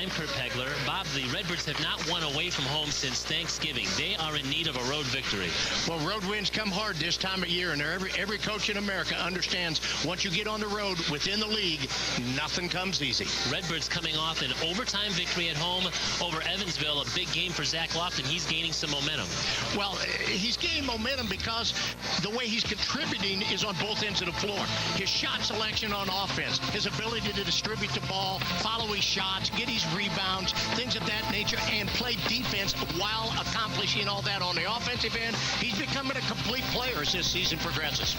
I'm Kurt Pegler. Bob, the Redbirds have not won away from home since Thanksgiving. They are in need of a road victory. Well, road wins come hard this time of year, and every coach in America understands once you get on the road within the league, nothing comes easy. Redbirds coming off an overtime victory at home over Evansville, a big game for Zach Lofton. He's gaining some momentum. Well, he's gaining momentum because the way he's contributing is on both ends of the floor. His shot selection on offense, his ability to distribute the ball, follow his shots, get his rebounds, things of that nature, and play defense while accomplishing all that on the offensive end. He's becoming a complete player as this season progresses.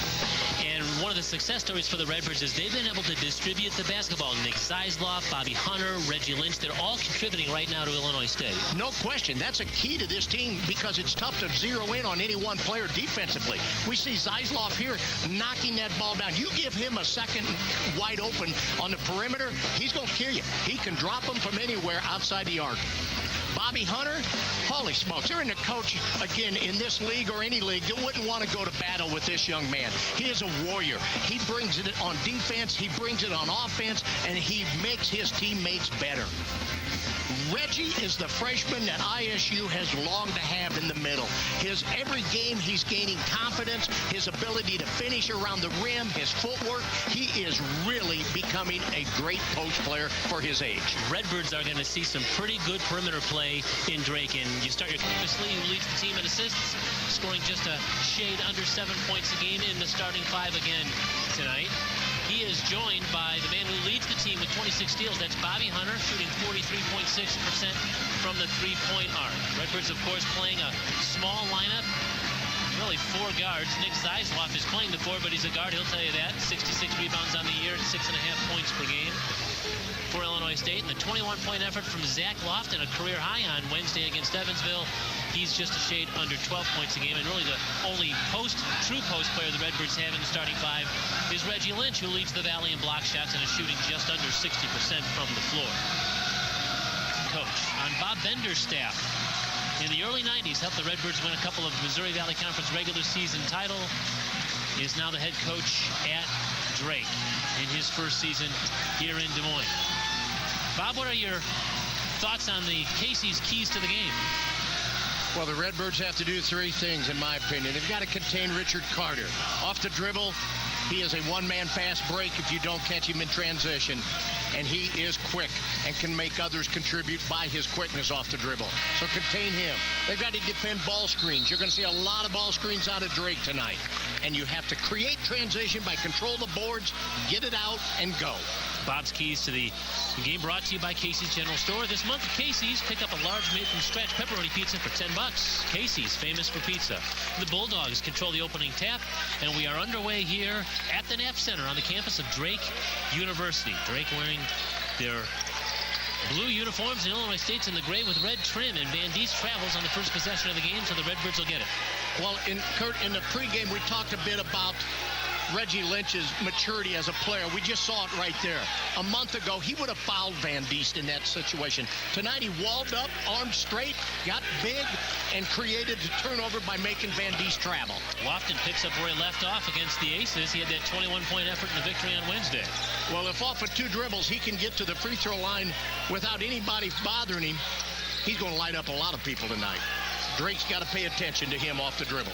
And one of the success stories for the Redbirds is they've been able to distribute the basketball. Nick Zeisloff, Bobby Hunter, Reggie Lynch, they're all contributing right now to Illinois State. No question. That's a key to this team because it's tough to zero in on any one player defensively. We see Zeisloff here knocking that ball down. You give him a second wide open on the perimeter, he's going to kill you. He can drop them from anywhere outside the arc. Bobby Hunter, holy smokes, there isn't a coach, again, in this league or any league that wouldn't want to go to battle with this young man. He is a warrior. He brings it on defense, he brings it on offense, and he makes his teammates better. Reggie is the freshman that ISU has longed to have in the middle. Every game he's gaining confidence, his ability to finish around the rim, his footwork. He is really becoming a great post player for his age. Redbirds are going to see some pretty good perimeter play in Drake. And you start your Thomas Lee, who leads the team in assists, scoring just a shade under 7 points a game in the starting five again tonight. He is joined by the man who leads the team with 26 steals. That's Bobby Hunter, shooting 43.6% from the three-point arc. Redbirds, of course, playing a small lineup. Really 4 guards. Nick Zeisloff is playing the 4, but he's a guard. He'll tell you that. 66 rebounds on the year, 6.5 points per game for Illinois State. And the 21-point effort from Zach Lofton, a career high on Wednesday against Evansville. He's just a shade under 12 points a game. And really the only true post player the Redbirds have in the starting five is Reggie Lynch, who leads the Valley in block shots and is shooting just under 60% from the floor. Coach on Bob Bender's staff in the early 90s helped the Redbirds win a couple of Missouri Valley Conference regular season title. Is now the head coach at Drake in his first season here in Des Moines. Bob, what are your thoughts on the Casey's keys to the game? Well, the Redbirds have to do 3 things, in my opinion. They've got to contain Richard Carter. Off the dribble, he is a one-man fast break if you don't catch him in transition. And he is quick and can make others contribute by his quickness off the dribble. So contain him. They've got to defend ball screens. You're going to see a lot of ball screens out of Drake tonight. And you have to create transition by control the boards, get it out, and go. Bob's keys to the game brought to you by Casey's General Store. This month, Casey's, pick up a large made-from-scratch pepperoni pizza for $10. Casey's, famous for pizza. The Bulldogs control the opening tap, and we are underway here at the Knapp Center on the campus of Drake University. Drake wearing their blue uniforms, and Illinois State's in the gray with red trim, and Van Diest travels on the first possession of the game, so the Redbirds will get it. Well, Kurt, in the pregame, we talked a bit about Reggie Lynch's maturity as a player. We just saw it right there. A month ago, he would have fouled Van Diest in that situation. Tonight, he walled up, arms straight, got big, and created a turnover by making Van Diest travel. Lofton picks up where he left off against the Aces. He had that 21-point effort in the victory on Wednesday. Well, if off of 2 dribbles, he can get to the free throw line without anybody bothering him, he's going to light up a lot of people tonight. Drake's got to pay attention to him off the dribble.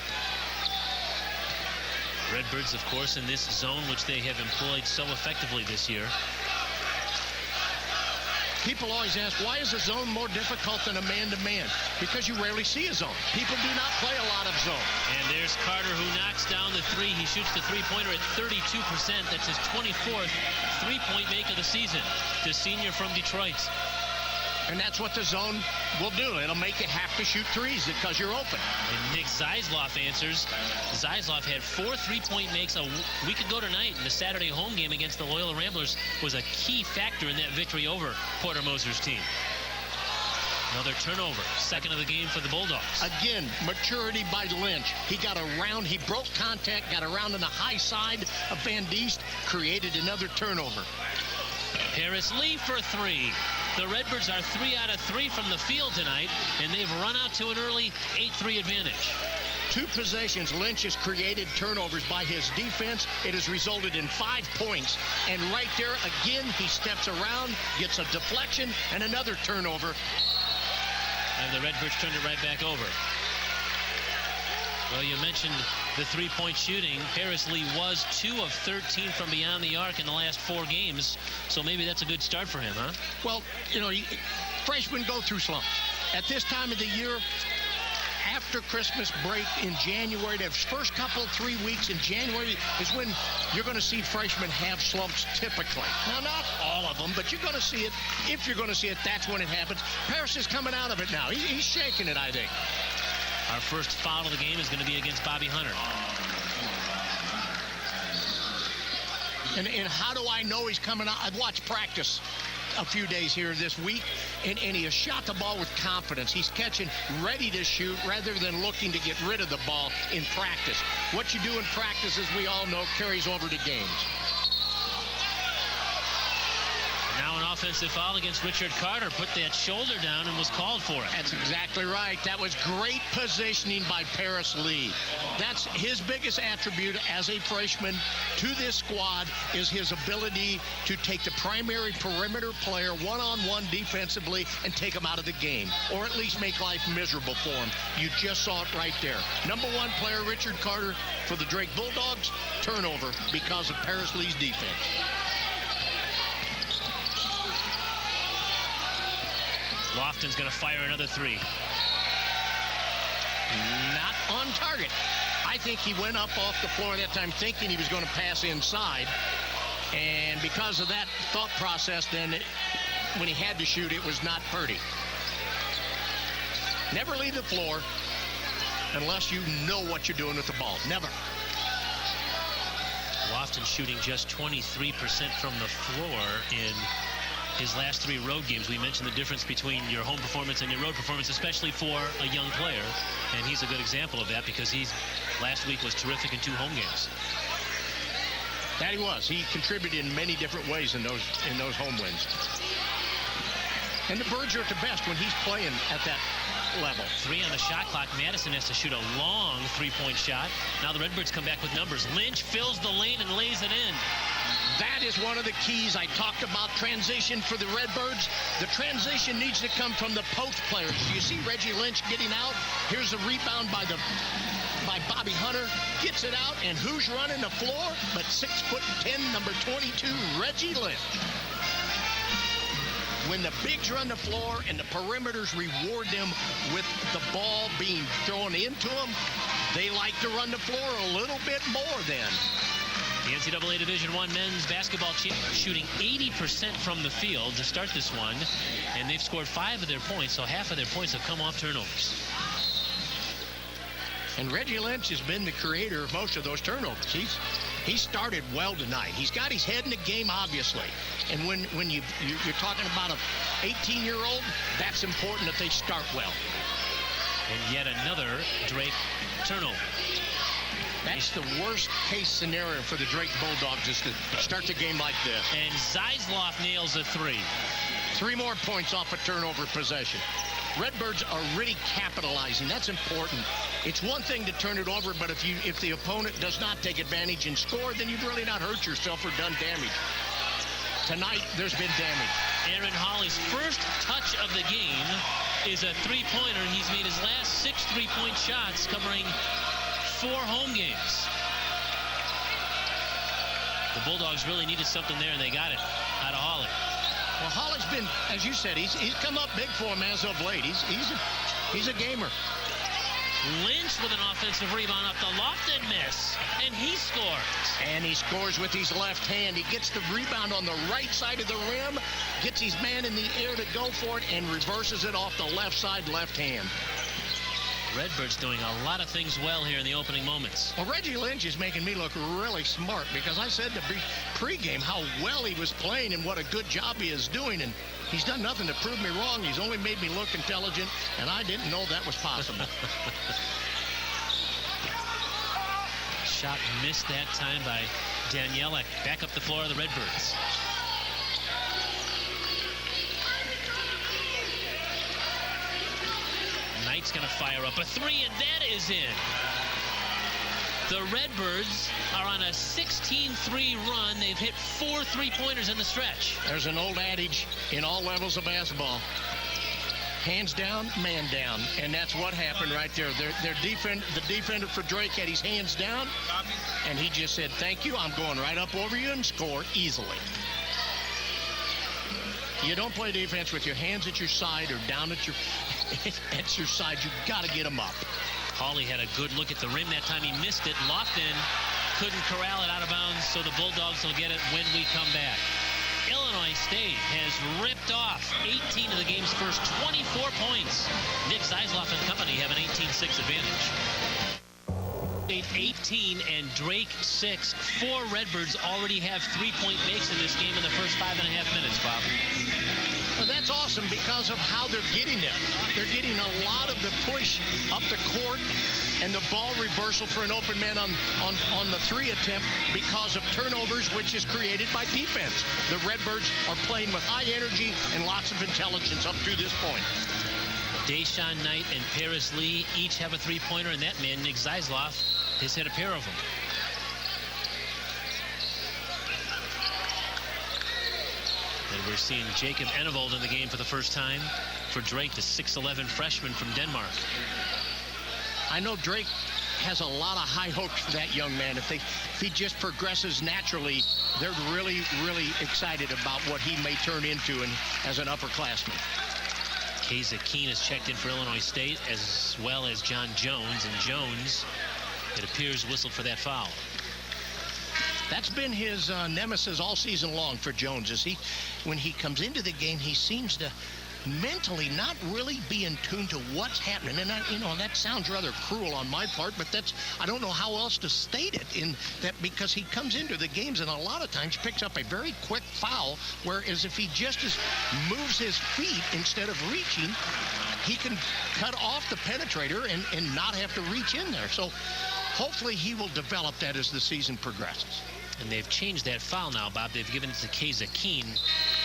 Redbirds, of course, in this zone, which they have employed so effectively this year. People always ask, why is a zone more difficult than a man-to-man? Because you rarely see a zone. People do not play a lot of zone. And there's Carter, who knocks down the 3. He shoots the three-pointer at 32%. That's his 24th three-point make of the season. The senior from Detroit. And that's what the zone will do. It'll make you have to shoot threes because you're open. And Nick Zeisloff answers. Zeisloff had 4 three-point makes a week ago tonight, and the Saturday home game against the Loyola Ramblers was a key factor in that victory over Porter Moser's team. Another turnover, second of the game for the Bulldogs. Again, maturity by Lynch. He got around, he broke contact, got around on the high side of Van Diest, created another turnover. Harris Lee for 3. The Redbirds are 3 out of 3 from the field tonight, and they've run out to an early 8-3 advantage. 2 possessions, Lynch has created turnovers by his defense. It has resulted in 5 points. And right there, again, he steps around, gets a deflection, and another turnover. And the Redbirds turned it right back over. Well, you mentioned the three-point shooting. Paris Lee was 2 of 13 from beyond the arc in the last 4 games. So maybe that's a good start for him, huh? Well, you know, freshmen go through slumps. At this time of the year, after Christmas break in January, the first couple, 3 weeks in January is when you're going to see freshmen have slumps typically. Now, not all of them, but you're going to see it. If you're going to see it, that's when it happens. Paris is coming out of it now. He's shaking it, I think. Our first foul of the game is going to be against Bobby Hunter. And how do I know he's coming out? I've watched practice a few days here this week, and he has shot the ball with confidence. He's catching, ready to shoot, rather than looking to get rid of the ball in practice. What you do in practice, as we all know, carries over to games. Now an offensive foul against Richard Carter. Put that shoulder down and was called for it. That's exactly right. That was great positioning by Paris Lee. That's his biggest attribute as a freshman to this squad, is his ability to take the primary perimeter player one-on-one defensively and take him out of the game, or at least make life miserable for him. You just saw it right there. Number 1 player, Richard Carter, for the Drake Bulldogs, turnover because of Paris Lee's defense. Lofton's going to fire another 3. Not on target. I think he went up off the floor that time thinking he was going to pass inside. And because of that thought process, then when he had to shoot, it was not Purdy. Never leave the floor unless you know what you're doing with the ball. Never. Lofton shooting just 23% from the floor in his last 3 road games. We mentioned the difference between your home performance and your road performance, especially for a young player. And he's a good example of that because last week was terrific in 2 home games. That he was. He contributed in many different ways in those home wins. And the Birds are at the best when he's playing at that level. 3 on the shot clock. Madison has to shoot a long 3-point shot. Now the Redbirds come back with numbers. Lynch fills the lane and lays it in. That is one of the keys. I talked about transition for the Redbirds. The transition needs to come from the post players. You see Reggie Lynch getting out. Here's a rebound by Bobby Hunter. Gets it out, and who's running the floor but 6'10", number 22, Reggie Lynch. When the bigs run the floor and the perimeters reward them with the ball being thrown into them, they like to run the floor a little bit more then. The NCAA Division I men's basketball team shooting 80% from the field to start this one, and they've scored 5 of their points, so half of their points have come off turnovers. And Reggie Lynch has been the creator of most of those turnovers. He started well tonight. He's got his head in the game, obviously. And when you're talking about an 18-year-old, that's important that they start well. And yet another Drake turnover. That's the worst case scenario for the Drake Bulldogs, is to start the game like this. And Zeisloff nails a 3. 3 more points off a turnover possession. Redbirds are really capitalizing. That's important. It's one thing to turn it over, but if the opponent does not take advantage and score, then you've really not hurt yourself or done damage. Tonight, there's been damage. Aaron Hawley's first touch of the game is a 3-pointer. He's made his last 6 3-point shots, covering 4 home games. The Bulldogs really needed something there, and they got it out of Hawley. Well, Hawley's been, as you said, he's come up big for him as of late. He's a gamer. Lynch with an offensive rebound up the Lofton miss, and he scores. And he scores with his left hand. He gets the rebound on the right side of the rim, gets his man in the air to go for it, and reverses it off the left side, left hand. Redbirds doing a lot of things well here in the opening moments. Well, Reggie Lynch is making me look really smart, because I said to pregame how well he was playing and what a good job he is doing, and he's done nothing to prove me wrong. He's only made me look intelligent, and I didn't know that was possible. Shot missed that time by Danielek. Back up the floor of the Redbirds. Knight's going to fire up a 3, and that is in. The Redbirds are on a 16-3 run. They've hit 4 three-pointers in the stretch. There's an old adage in all levels of basketball. Hands down, man down. And that's what happened right there. The defender for Drake had his hands down, and he just said, thank you, I'm going right up over you and score easily. You don't play defense with your hands at your side or down at your side. You've got to get them up. Hawley had a good look at the rim that time. He missed it. Lofton couldn't corral it out of bounds, so the Bulldogs will get it when we come back. Illinois State has ripped off 18 of the game's first 24 points. Nick Zeisloff and company have an 18-6 advantage. 18 and Drake 6. 4 Redbirds already have 3-point makes in this game in the first 5.5 minutes, Bob. Well, that's awesome because of how they're getting them. They're getting a lot of the push up the court and the ball reversal for an open man on the 3 attempt because of turnovers, which is created by defense. The Redbirds are playing with high energy and lots of intelligence up to this point. Deshaun Knight and Paris Lee each have a 3-pointer, and that man, Nick Zeisloff, has hit a pair of them. And we're seeing Jacob Enevold in the game for the first time for Drake, the 6'11 freshman from Denmark. I know Drake has a lot of high hopes for that young man. If he just progresses naturally, they're really, really excited about what he may turn into as an upperclassman. Keza Keene has checked in for Illinois State, as well as John Jones. And Jones, it appears, whistled for that foul. That's been his nemesis all season long for Jones. When he comes into the game, he seems to mentally not really be in tune to what's happening. And that sounds rather cruel on my part, but I don't know how else to state it in that, because he comes into the games and a lot of times picks up a very quick foul, whereas if he just moves his feet instead of reaching, he can cut off the penetrator and not have to reach in there. So hopefully he will develop that as the season progresses. And they've changed that foul now, Bob. They've given it to Keza Keene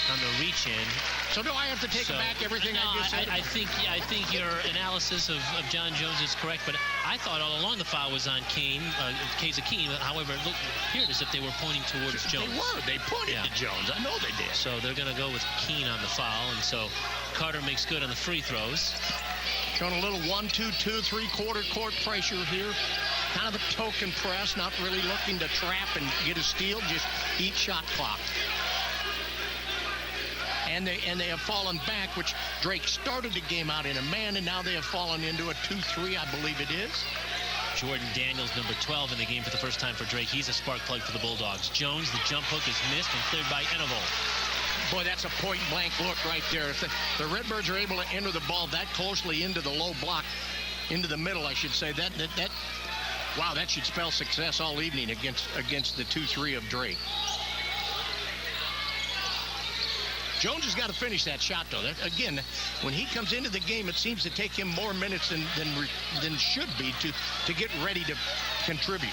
on the reach-in. So do I have to take back everything I just said? I think your analysis of John Jones is correct, but I thought all along the foul was on Keza Keene. However, it appeared as if they were pointing towards Jones. They were. They pointed to Jones. I know they did. So they're going to go with Keene on the foul, and so Carter makes good on the free throws. Showing a little 1-2-2 3/4 court pressure here. Kind of a token press, not really looking to trap and get a steal, just eat shot clock. And they have fallen back, which Drake started the game out in a man, and now they have fallen into a 2-3, I believe it is. Jordan Daniels, number 12 in the game for the first time for Drake. He's a spark plug for the Bulldogs. Jones, the jump hook is missed and cleared by Enevold. Boy, that's a point-blank look right there. If the Redbirds are able to enter the ball that closely into the low block, into the middle, I should say, wow, that should spell success all evening against the 2-3 of Drake. Jones has got to finish that shot, though. Again, when he comes into the game, it seems to take him more minutes than should be to get ready to contribute.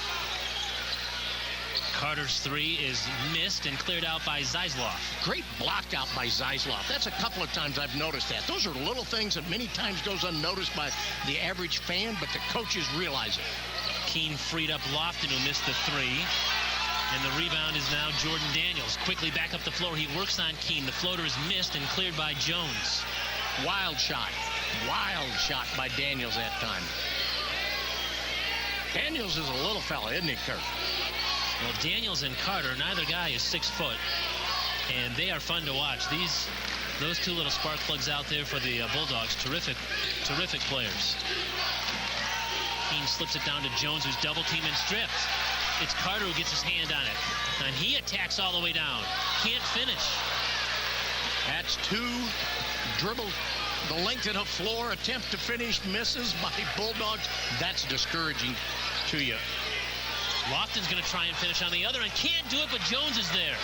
Carter's 3 is missed and cleared out by Zeisloff. Great blocked out by Zeisloff. That's a couple of times I've noticed that. Those are little things that many times goes unnoticed by the average fan, but the coaches realize it. Keene freed up Lofton, who missed the 3. And the rebound is now Jordan Daniels. Quickly back up the floor. He works on Keene. The floater is missed and cleared by Jones. Wild shot. Wild shot by Daniels that time. Daniels is a little fella, isn't he, Kurt? Well, Daniels and Carter, neither guy is 6 foot. And they are fun to watch. Those two little spark plugs out there for the Bulldogs. Terrific players. Keene slips it down to Jones, who's double teamed and stripped. It's Carter who gets his hand on it. And he attacks all the way down. Can't finish. That's 2 dribble the length of the floor. Attempt to finish, misses by Bulldogs. That's discouraging to you. Lofton's going to try and finish on the other and can't do it, but Jones is there.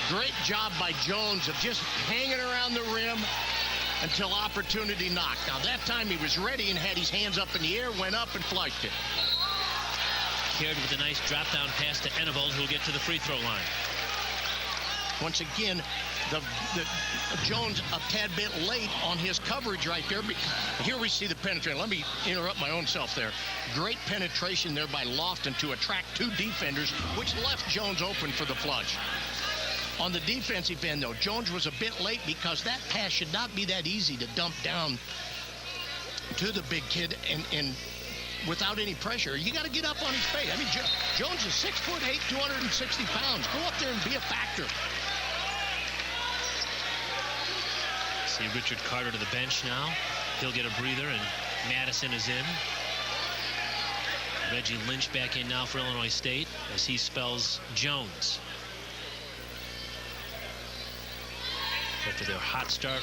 Great job by Jones of just hanging around the rim until opportunity knocked. Now, that time he was ready and had his hands up in the air, went up and flushed it. Caird with a nice drop-down pass to Enevold, who will get to the free throw line. Once again, Jones a tad bit late on his coverage right there. Here we see the penetration. Let me interrupt my own self there. Great penetration there by Lofton to attract two defenders, which left Jones open for the flush. On the defensive end, though, Jones was a bit late because that pass should not be that easy to dump down to the big kid and without any pressure. You got to get up on his face. I mean, Jones is 6'8", 260 pounds. Go up there and be a factor. See Richard Carter to the bench now. He'll get a breather, and Madison is in. Reggie Lynch back in now for Illinois State as he spells Jones. After their hot start,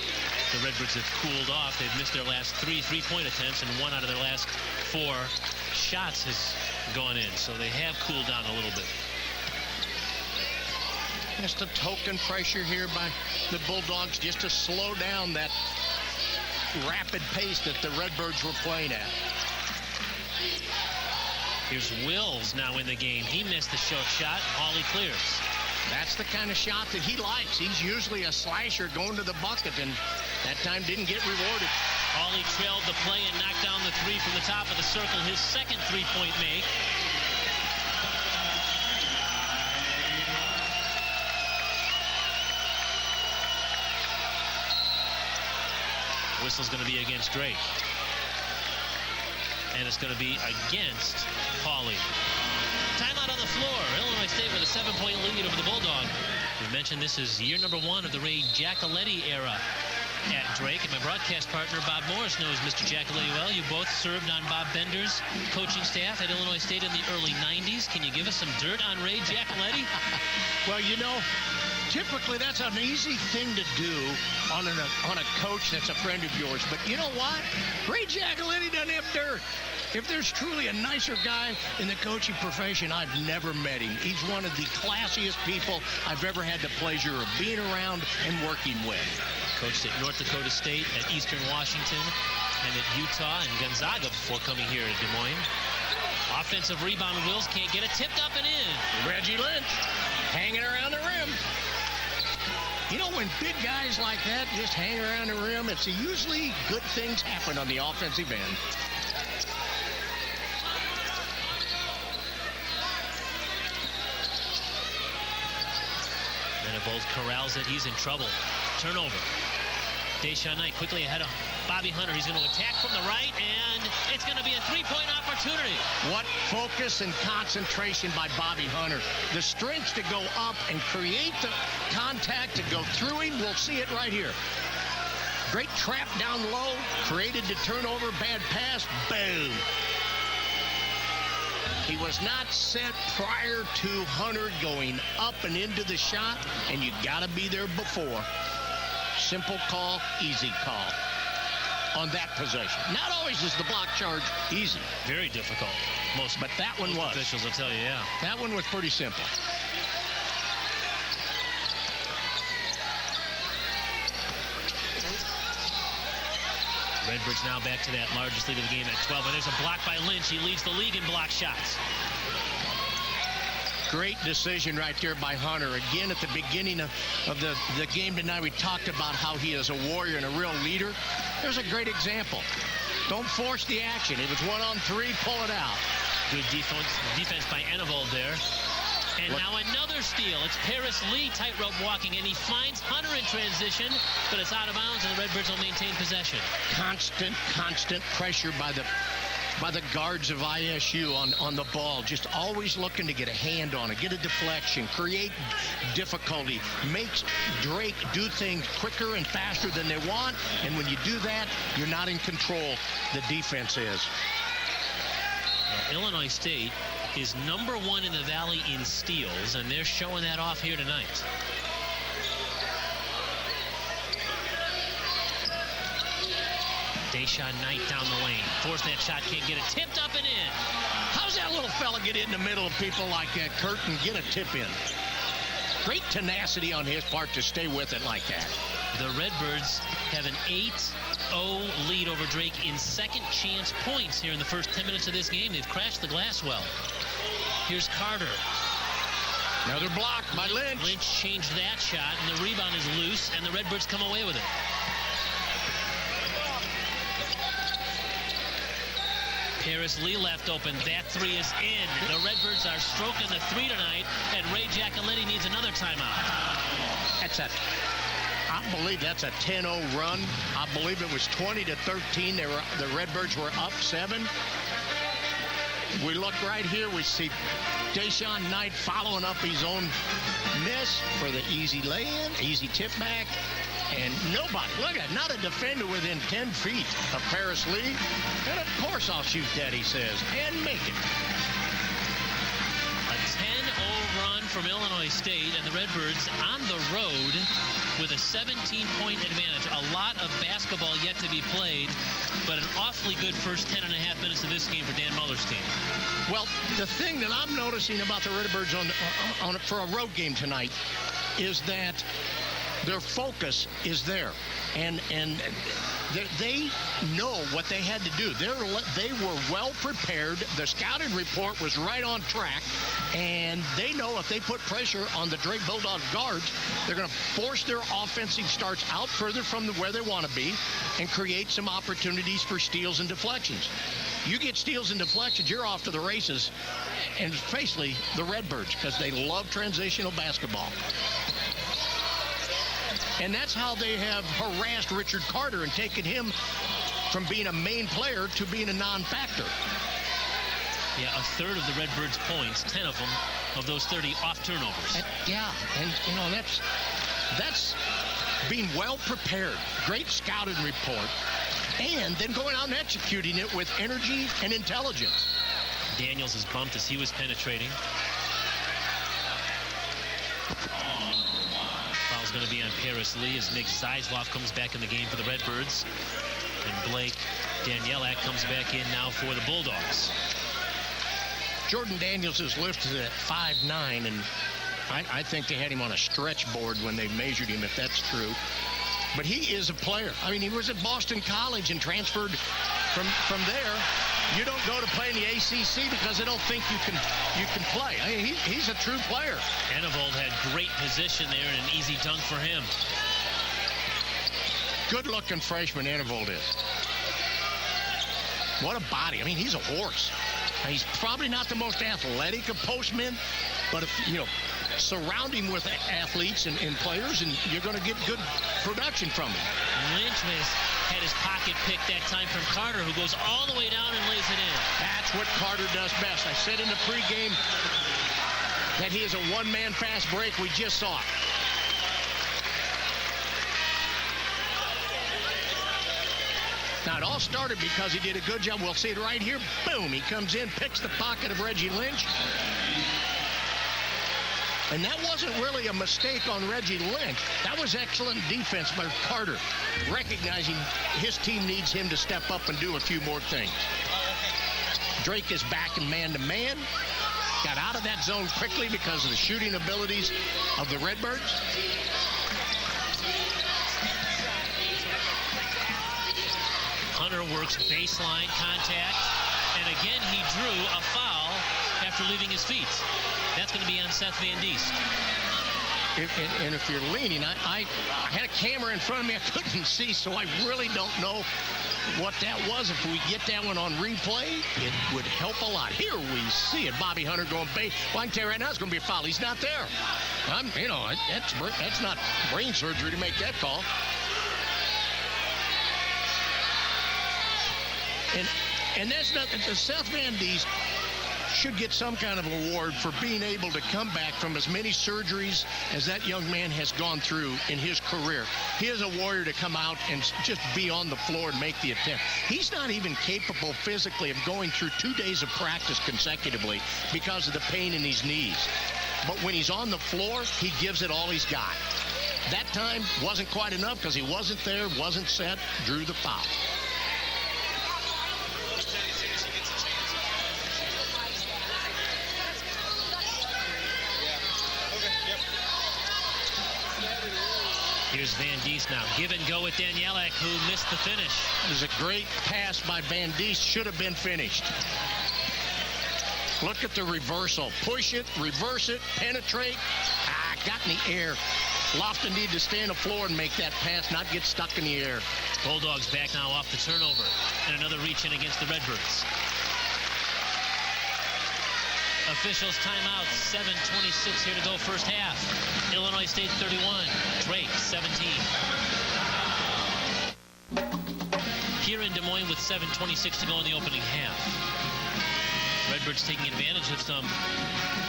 the Redbirds have cooled off. They've missed their last three three-point attempts, and one out of their last 4 shots has gone in. So they have cooled down a little bit. Just a token pressure here by the Bulldogs just to slow down that rapid pace that the Redbirds were playing at. Here's Wills now in the game. He missed the short shot. Hawley clears. That's the kind of shot that he likes. He's usually a slasher going to the bucket, and that time didn't get rewarded. Hawley trailed the play and knocked down the 3 from the top of the circle. His second three-point make. Whistle's going to be against Drake. And it's going to be against Hawley. Timeout on the floor. Illinois State with a 7-point lead over the Bulldog. We mentioned this is year number 1 of the Ray Giacoletti era at Drake. And my broadcast partner, Bob Morris, knows Mr. Giacoletti well. You both served on Bob Bender's coaching staff at Illinois State in the early 90s. Can you give us some dirt on Ray Giacoletti? Well, you know, typically that's an easy thing to do on a coach that's a friend of yours. But you know what? Ray Giacoletti doesn't have dirt. If there's truly a nicer guy in the coaching profession, I've never met him. He's one of the classiest people I've ever had the pleasure of being around and working with. Coached at North Dakota State, at Eastern Washington, and at Utah and Gonzaga before coming here to Des Moines. Offensive rebound, Wills can't get it. Tipped up and in. Reggie Lynch hanging around the rim. You know, when big guys like that just hang around the rim, it's usually good things happen on the offensive end. Venables corrals it. He's in trouble. Turnover. Deshaun Knight quickly ahead of Bobby Hunter. He's going to attack from the right, and it's going to be a three-point opportunity. What focus and concentration by Bobby Hunter. The strength to go up and create the contact to go through him. We'll see it right here. Great trap down low. Created the turnover. Bad pass. Boom. He was not set prior to Hunter going up and into the shot, and you got to be there before. Simple call, easy call on that possession. Not always is the block charge easy. Very difficult. But that one was. Officials will tell you, yeah. That one was pretty simple. Redbirds now back to that largest lead of the game at 12. And there's a block by Lynch. He leads the league in block shots. Great decision right there by Hunter. Again, at the beginning of the game tonight, we talked about how he is a warrior and a real leader. There's a great example. Don't force the action. It was 1-on-3, pull it out. Good defense by Ennevold there. And now another steal. It's Paris Lee tightrope walking, and he finds Hunter in transition, but it's out of bounds, and the Redbirds will maintain possession. Constant pressure by the guards of ISU on the ball, just always looking to get a hand on it, get a deflection, create difficulty, makes Drake do things quicker and faster than they want, and when you do that, you're not in control. The defense is. Well, Illinois State is number 1 in the Valley in steals, and they're showing that off here tonight. Deshaun Knight down the lane. Forced that shot, can't get it. Tipped up and in. How's that little fella get in the middle of people like Kurt and get a tip in? Great tenacity on his part to stay with it like that. The Redbirds have an 8-0 lead over Drake in second chance points here in the first 10 minutes of this game. They've crashed the glass well. Here's Carter. Another block by Lynch. Lynch changed that shot, and the rebound is loose, and the Redbirds come away with it. Paris Lee left open. That three is in. The Redbirds are stroking the three tonight, and Ray Giacoletti needs another timeout. I believe that's a 10-0 run. I believe it was 20-13. The Redbirds were up 7. We look right here. We see Deshaun Knight following up his own miss for the easy lay-in, easy tip back. And nobody, look at it, not a defender within 10 feet of Paris Lee. And of course I'll shoot that, he says, and make it. A 10-0 run from Illinois State, and the Redbirds on the road with a 17-point advantage. A lot of basketball yet to be played, but an awfully good first 10.5 minutes of this game for Dan Muller's team. Well, the thing that I'm noticing about the Redbirds for a road game tonight is that their focus is there, and they know what they had to do. They were well prepared. The scouting report was right on track, and they know if they put pressure on the Drake Bulldog guards, they're going to force their offensive starts out further from where they want to be and create some opportunities for steals and deflections. You get steals and deflections, you're off to the races, and especially the Redbirds, because they love transitional basketball. And that's how they have harassed Richard Carter and taken him from being a main player to being a non-factor. Yeah, a third of the Redbirds' points, 10 of them, of those 30 off turnovers. And that's being well prepared. Great scouting report. And then going out and executing it with energy and intelligence. Daniels is bumped as he was penetrating. Foul's going to be on Paris Lee as Nick Zeisloff comes back in the game for the Redbirds. And Blake Danielak comes back in now for the Bulldogs. Jordan Daniels is listed at 5'9", and I think they had him on a stretch board when they measured him, if that's true. But he is a player. I mean, he was at Boston College and transferred from there. You don't go to play in the ACC because they don't think you can play. I mean, he's a true player. Enevold had great position there and an easy dunk for him. Good-looking freshman Enevold is. What a body. I mean, he's a horse. He's probably not the most athletic of postmen, but if, surround him with athletes and players, and you're going to get good production from him. Lynch had his pocket picked that time from Carter, who goes all the way down and lays it in. That's what Carter does best. I said in the pregame that he is a one-man fast break. We just saw it. Now, it all started because he did a good job. We'll see it right here. Boom, he comes in, picks the pocket of Reggie Lynch. And that wasn't really a mistake on Reggie Lynch. That was excellent defense by Carter, recognizing his team needs him to step up and do a few more things. Drake is back in man-to-man. Got out of that zone quickly because of the shooting abilities of the Redbirds. Hunter works baseline contact, and again he drew a foul after leaving his feet. That's going to be on Seth Van Diest. And if you're leaning, I had a camera in front of me I couldn't see, so I really don't know what that was. If we get that one on replay, it would help a lot. Here we see it. Bobby Hunter going base. Well, I can tell you right now it's going to be a foul. He's not there. That's not brain surgery to make that call. And that's not Seth Van Diest should get some kind of award for being able to come back from as many surgeries as that young man has gone through in his career. He is a warrior to come out and just be on the floor and make the attempt. He's not even capable physically of going through 2 days of practice consecutively because of the pain in his knees. But when he's on the floor, he gives it all he's got. That time wasn't quite enough because he wasn't there, wasn't set, drew the foul. Here's Van Diest now. Give and go with Danielak, who missed the finish. It was a great pass by Van Diest. Should have been finished. Look at the reversal. Push it, reverse it, penetrate. Got in the air. Lofton needed to stay on the floor and make that pass, not get stuck in the air. Bulldogs back now off the turnover. And another reach in against the Redbirds. Officials timeout. 7:26 here to go first half. Illinois State 31. Drake 17. Here in Des Moines with 7:26 to go in the opening half. Redbirds taking advantage of some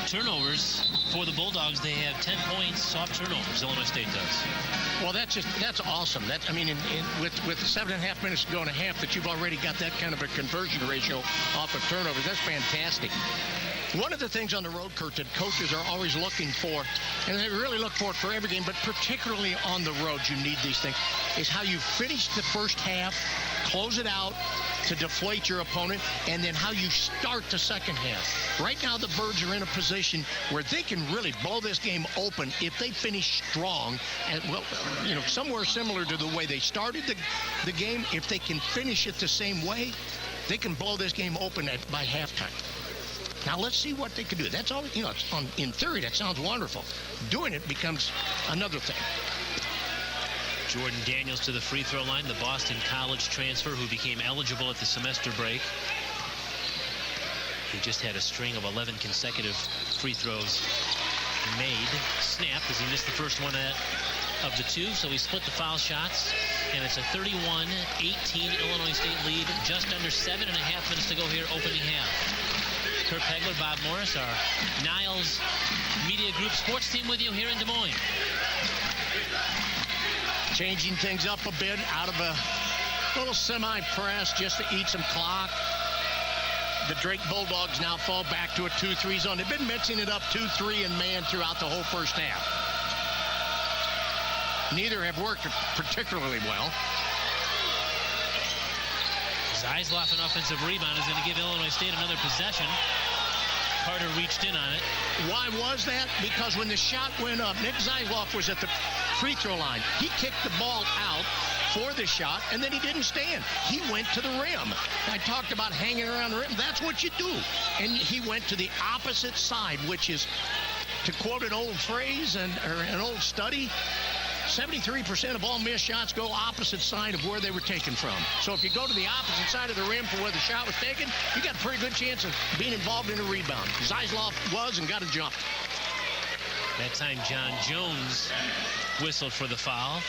turnovers for the Bulldogs. They have 10 points off turnovers. Illinois State does. Well, that's awesome. With 7.5 minutes to go in a half, that you've already got that kind of a conversion ratio off of turnovers. That's fantastic. One of the things on the road, Kurt, that coaches are always looking for, and they really look for it for every game, but particularly on the road, you need these things, is how you finish the first half, close it out to deflate your opponent, and then how you start the second half. Right now, the Birds are in a position where they can really blow this game open if they finish strong, and somewhere similar to the way they started the game. If they can finish it the same way, they can blow this game open by halftime. Now, let's see what they can do. That's all, in theory, that sounds wonderful. Doing it becomes another thing. Jordan Daniels to the free throw line, the Boston College transfer who became eligible at the semester break. He just had a string of 11 consecutive free throws made. Snapped as he missed the first one of the two, so he split the foul shots. And it's a 31-18 Illinois State lead. Just under 7.5 minutes to go here, opening half. Kurt Pegler, Bob Morris, our Niles Media Group sports team with you here in Des Moines. Changing things up a bit, out of a little semi-press just to eat some clock. The Drake Bulldogs now fall back to a 2-3 zone. They've been mixing it up 2-3 and man throughout the whole first half. Neither have worked particularly well. Zeisloff, an offensive rebound, is going to give Illinois State another possession. Carter reached in on it. Why was that? Because when the shot went up, Nick Zeisloff was at the free throw line. He kicked the ball out for the shot, and then he didn't stand. He went to the rim. I talked about hanging around the rim. That's what you do. And he went to the opposite side, which is, to quote an old phrase or an old study, 73% of all missed shots go opposite side of where they were taken from. So if you go to the opposite side of the rim for where the shot was taken, you got a pretty good chance of being involved in a rebound. Zeisloff was and got a jump. That time John Jones whistled for the foul.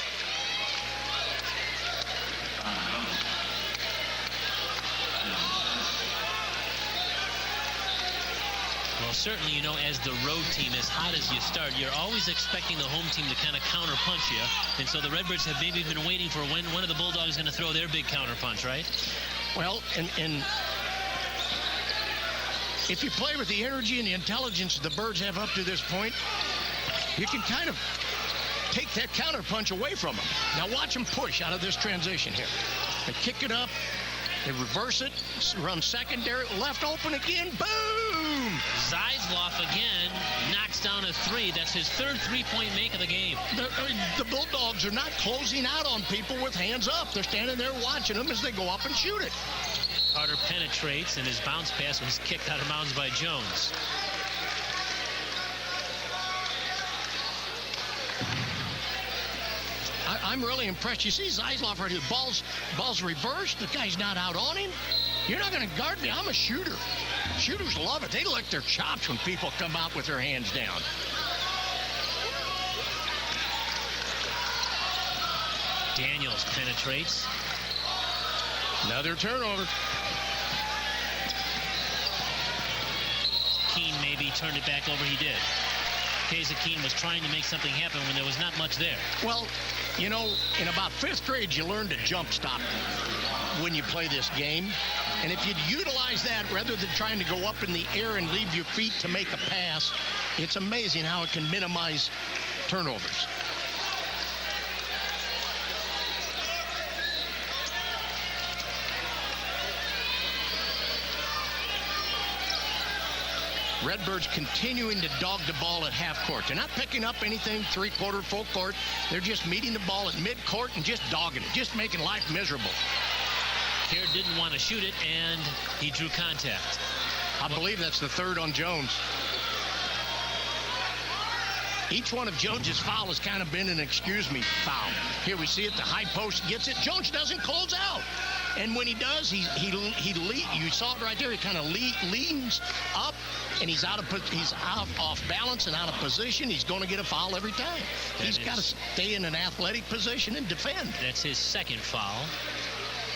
Well, certainly, as the road team, as hot as you start, you're always expecting the home team to kind of counter-punch you. And so the Redbirds have maybe been waiting for when one of the Bulldogs is going to throw their big counter-punch, right? Well, and if you play with the energy and the intelligence the Birds have up to this point, you can kind of take that counter-punch away from them. Now watch them push out of this transition here. They kick it up. They reverse it, run secondary, left open again, boom! Zeisloff again knocks down a three. That's his third three-point make of the game. The Bulldogs are not closing out on people with hands up. They're standing there watching them as they go up and shoot it. Carter penetrates, and his bounce pass was kicked out of bounds by Jones. I'm really impressed. You see Zeisloff right here. Ball's reversed. The guy's not out on him. You're not going to guard me. I'm a shooter. Shooters love it. They lick their chops when people come out with their hands down. Daniels penetrates. Another turnover. Keene maybe turned it back over. He did. Keza Keene was trying to make something happen when there was not much there. Well, in about 5th grade, you learn to jump stop when you play this game. And if you'd utilize that rather than trying to go up in the air and leave your feet to make a pass, it's amazing how it can minimize turnovers. Redbirds continuing to dog the ball at half court. They're not picking up anything three-quarter, full court. They're just meeting the ball at mid-court and just dogging it, just making life miserable. Kerr didn't want to shoot it, and he drew contact. I believe that's the third on Jones. Each one of Jones's foul has kind of been an excuse me foul. Here we see it. The high post gets it. Jones doesn't close out. And when he does, you saw it right there. He kind of leans up, and he's out off balance and out of position. He's going to get a foul every time. He's got to stay in an athletic position and defend. That's his second foul.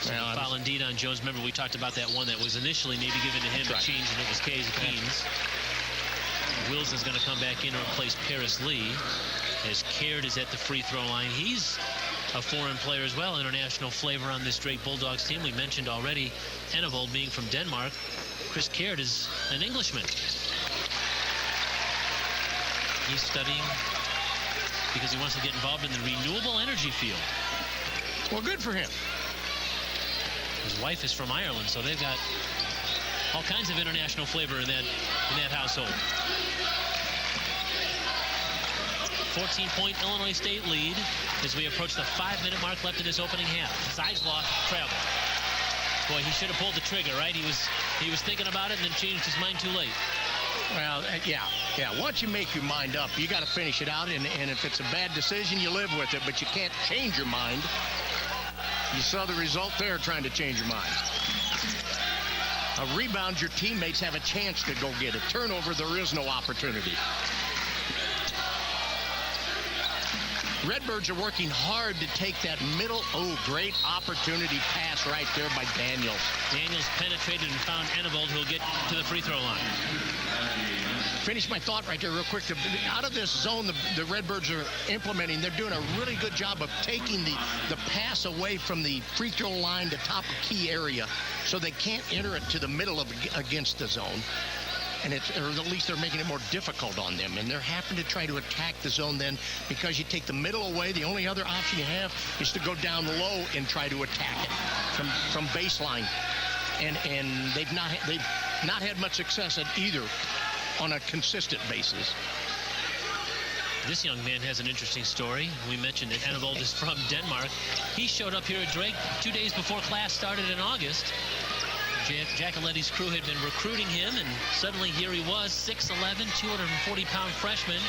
Foul indeed on Jones. Remember, we talked about that one that was initially maybe given to him, but changed, and it was Keynes. Wills is going to come back in to replace Paris Lee as Caird is at the free throw line. He's a foreign player as well, international flavor on this Drake Bulldogs team. We mentioned already Enevold being from Denmark. Chris Caird is an Englishman. He's studying because he wants to get involved in the renewable energy field. Well, good for him. His wife is from Ireland, so they've got all kinds of international flavor in that household. 14-point Illinois State lead as we approach the 5-minute mark left in this opening half. Zeisloff travel. Boy, he should have pulled the trigger, right? He was thinking about it and then changed his mind too late. Well, yeah. Once you make your mind up, you got to finish it out. And if it's a bad decision, you live with it. But you can't change your mind. You saw the result there, trying to change your mind. A rebound, your teammates have a chance to go get it. Turnover, there is no opportunity. Redbirds are working hard to take that middle. Oh, great opportunity pass right there by Daniels. Daniels penetrated and found Enevold, who'll get to the free throw line. Finish my thought right there real quick. Out of this zone the Redbirds are implementing, they're doing a really good job of taking the pass away from the free throw line to top a key area so they can't enter it to the middle of against the zone. And or at least they're making it more difficult on them. And they're having to try to attack the zone then because you take the middle away. The only other option you have is to go down low and try to attack it from baseline. And they've not had much success at either on a consistent basis. This young man has an interesting story. We mentioned that Enevold is from Denmark. He showed up here at Drake 2 days before class started in August. Giacoletti's crew had been recruiting him, and suddenly here he was, 6'11", 240-pound freshman.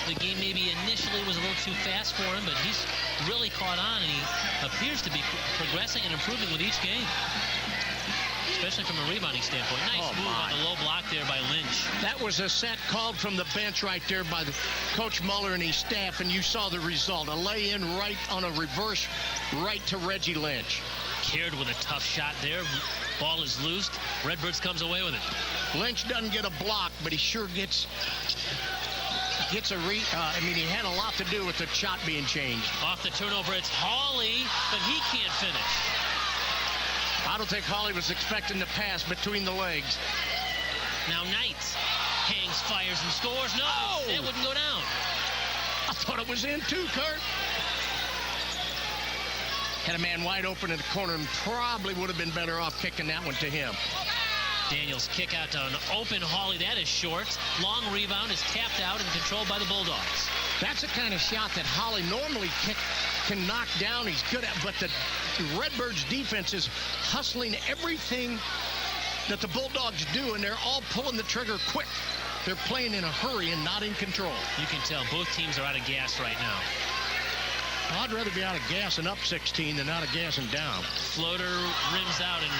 The game maybe initially was a little too fast for him, but he's really caught on, and he appears to be progressing and improving with each game, especially from a rebounding standpoint. Nice move on the low block there by Lynch. That was a set called from the bench right there by Coach Muller and his staff, and you saw the result. A lay-in right on a reverse right to Reggie Lynch. Caird with a tough shot there. Ball is loosed. Redbirds comes away with it. Lynch doesn't get a block, but he sure gets he had a lot to do with the shot being changed. Off the turnover, it's Hawley, but he can't finish. I don't think Hawley was expecting the pass between the legs. Now Knights hangs, fires, and scores. No, it wouldn't go down. I thought it was in too, Kurt. Had a man wide open in the corner and probably would have been better off kicking that one to him. Daniels kick out to an open Hawley. That is short. Long rebound is tapped out and controlled by the Bulldogs. That's the kind of shot that Hawley normally can knock down. He's good at, but the Redbirds defense is hustling everything that the Bulldogs do, and they're all pulling the trigger quick. They're playing in a hurry and not in control. You can tell both teams are out of gas right now. Well, I'd rather be out of gas and up 16 than out of gas and down. Floater rims out, and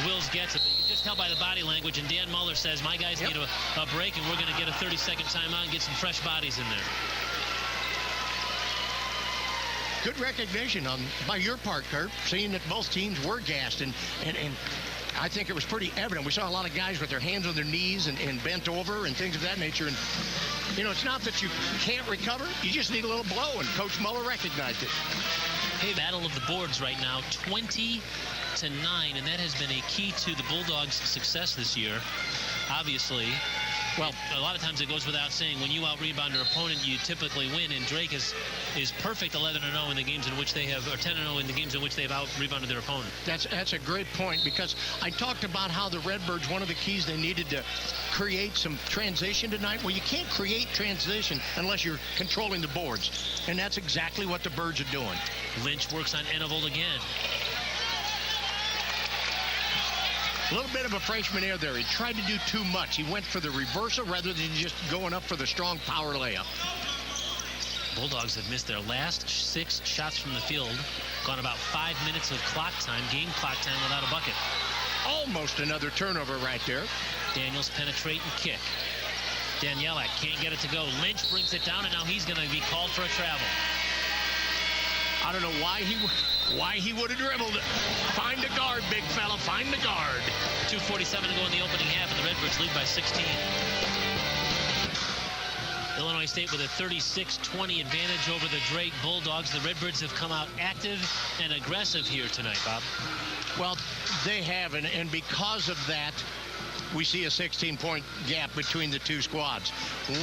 Wills gets it. But you can just tell by the body language, and Dan Muller says, my guys need a break, and we're going to get a 30-second timeout and get some fresh bodies in there. Good recognition by your part, Kurt, seeing that both teams were gassed, and I think it was pretty evident. We saw a lot of guys with their hands on their knees and bent over and things of that nature. And, it's not that you can't recover. You just need a little blow, and Coach Muller recognized it. Hey, battle of the boards right now, 20-9, and that has been a key to the Bulldogs' success this year. Obviously, well, a lot of times it goes without saying, when you out-rebound your opponent, you typically win, and Drake is perfect 11-0 in the games in which they have, or 10-0 in the games in which they've out-rebounded their opponent. That's a great point, because I talked about how the Redbirds, one of the keys, they needed to create some transition tonight. Well, you can't create transition unless you're controlling the boards, and that's exactly what the Birds are doing. Lynch works on Enevold again. A little bit of a freshman error there. He tried to do too much. He went for the reversal rather than just going up for the strong power layup. Bulldogs have missed their last 6 shots from the field. Gone about 5 minutes of clock time, game clock time, without a bucket. Almost another turnover right there. Daniels penetrate and kick. Danielak can't get it to go. Lynch brings it down, and now he's going to be called for a travel. I don't know why he would have dribbled it. Find a guard, big fella. Find the guard. 2:47 to go in the opening half, and the Redbirds lead by 16. Illinois State with a 36-20 advantage over the Drake Bulldogs. The Redbirds have come out active and aggressive here tonight, Bob. Well, they have, and because of that, we see a 16-point gap between the two squads.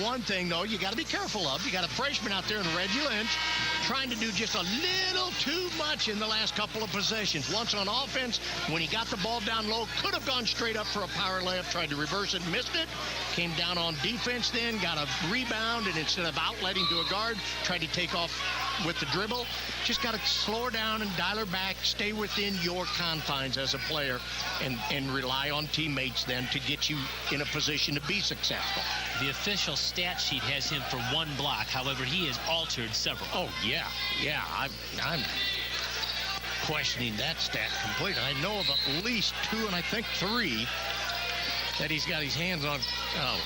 One thing, though, you got to be careful of. You got a freshman out there in Reggie Lynch trying to do just a little too much in the last couple of possessions. Once on offense, when he got the ball down low, could have gone straight up for a power layup, tried to reverse it, missed it. Came down on defense then, got a rebound, and instead of outletting to a guard, tried to take off with the dribble. Just got to slow her down and dial her back, stay within your confines as a player, and rely on teammates then to get you in a position to be successful. The official stat sheet has him for 1 block. However, he has altered several. Oh, yeah. I'm questioning that stat completely. I know of at least 2 and I think 3 that he's got his hands on. Oh.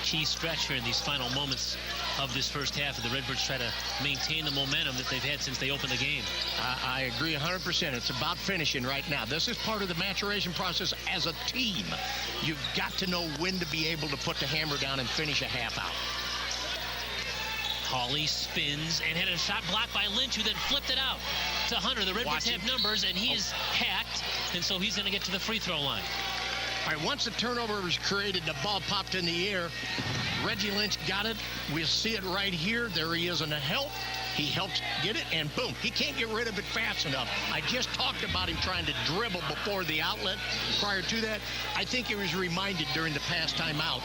Key stretch here in these final moments of this first half, and the Redbirds try to maintain the momentum that they've had since they opened the game. I agree 100%. It's about finishing right now. This is part of the maturation process as a team. You've got to know when to be able to put the hammer down and finish a half out. Hawley spins and had a shot blocked by Lynch, who then flipped it out to Hunter. The Redbirds have numbers, and he is hacked, and so he's going to get to the free throw line. All right, once the turnover was created, the ball popped in the air. Reggie Lynch got it. We'll see it right here. There he is in the help. He helps get it, and boom, he can't get rid of it fast enough. I just talked about him trying to dribble before the outlet. Prior to that, I think he was reminded during the pass timeout,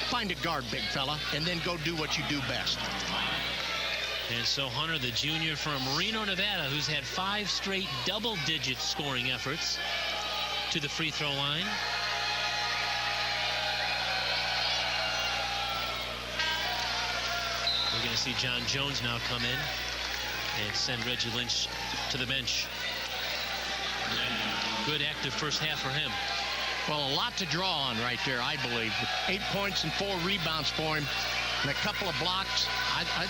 find a guard, big fella, and then go do what you do best. And so Hunter, the junior from Reno, Nevada, who's had 5 straight double-digit scoring efforts, to the free throw line. We're going to see John Jones now come in and send Reggie Lynch to the bench. Good active first half for him. Well, a lot to draw on right there, I believe. 8 points and 4 rebounds for him and a couple of blocks.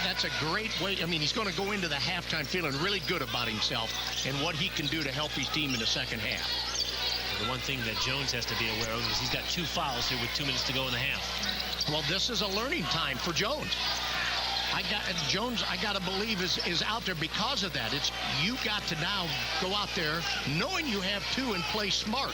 That's a great way. I mean, he's going to go into the halftime feeling really good about himself and what he can do to help his team in the second half. The one thing that Jones has to be aware of is he's got 2 fouls here with 2 minutes to go in the half. Well, this is a learning time for Jones. Jones, I got to believe, is out there because of that. It's you got to now go out there knowing you have 2 and play smart.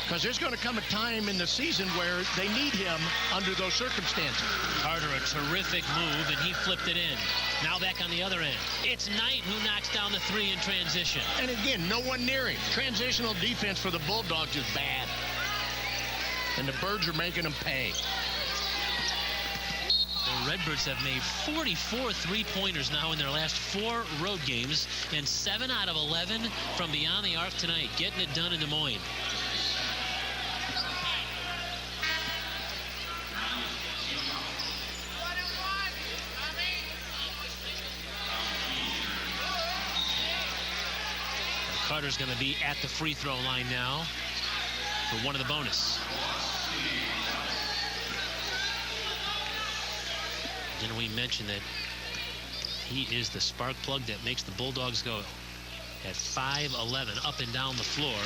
Because there's going to come a time in the season where they need him under those circumstances. Carter, a terrific move, and he flipped it in. Now back on the other end. It's Knight who knocks down the 3 in transition. And again, no one near him. Transitional defense for the Bulldogs is bad. And the Birds are making them pay. The Redbirds have made 44 three-pointers now in their last 4 road games, and 7 out of 11 from beyond the arc tonight, getting it done in Des Moines. Carter's going to be at the free throw line now for one of the bonus. And we mentioned that he is the spark plug that makes the Bulldogs go at 5'11", up and down the floor.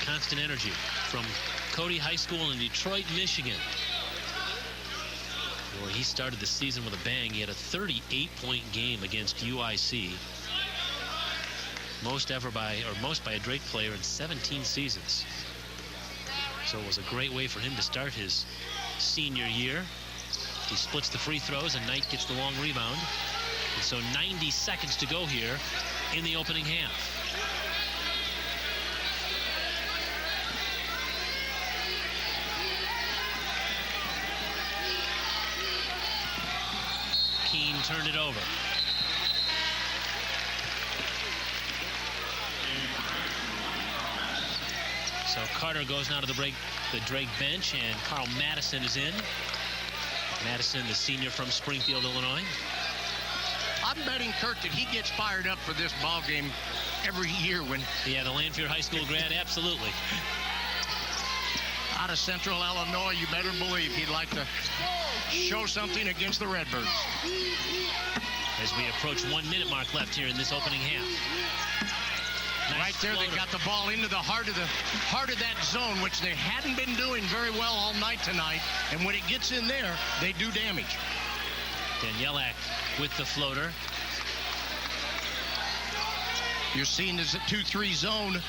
Constant energy from Cody High School in Detroit, Michigan, where he started the season with a bang. He had a 38-point game against UIC. Most by a Drake player in 17 seasons. So it was a great way for him to start his senior year. He splits the free throws, and Knight gets the long rebound. And so 90 seconds to go here in the opening half. Dean turned it over. So Carter goes now to the Drake bench, and Carl Madison is in. Madison, the senior from Springfield, Illinois. I'm betting, Kurt, that he gets fired up for this ball game every year when... Yeah, the Lanphier High School grad, absolutely. Out of Central Illinois, you better believe he'd like to show something against the Redbirds. As we approach 1 minute mark left here in this opening half. Nice right there, floater. they got the ball into the heart of that zone, which they hadn't been doing very well all night tonight. And when it gets in there, they do damage. Danielak with the floater. You're seeing this 2-3 zone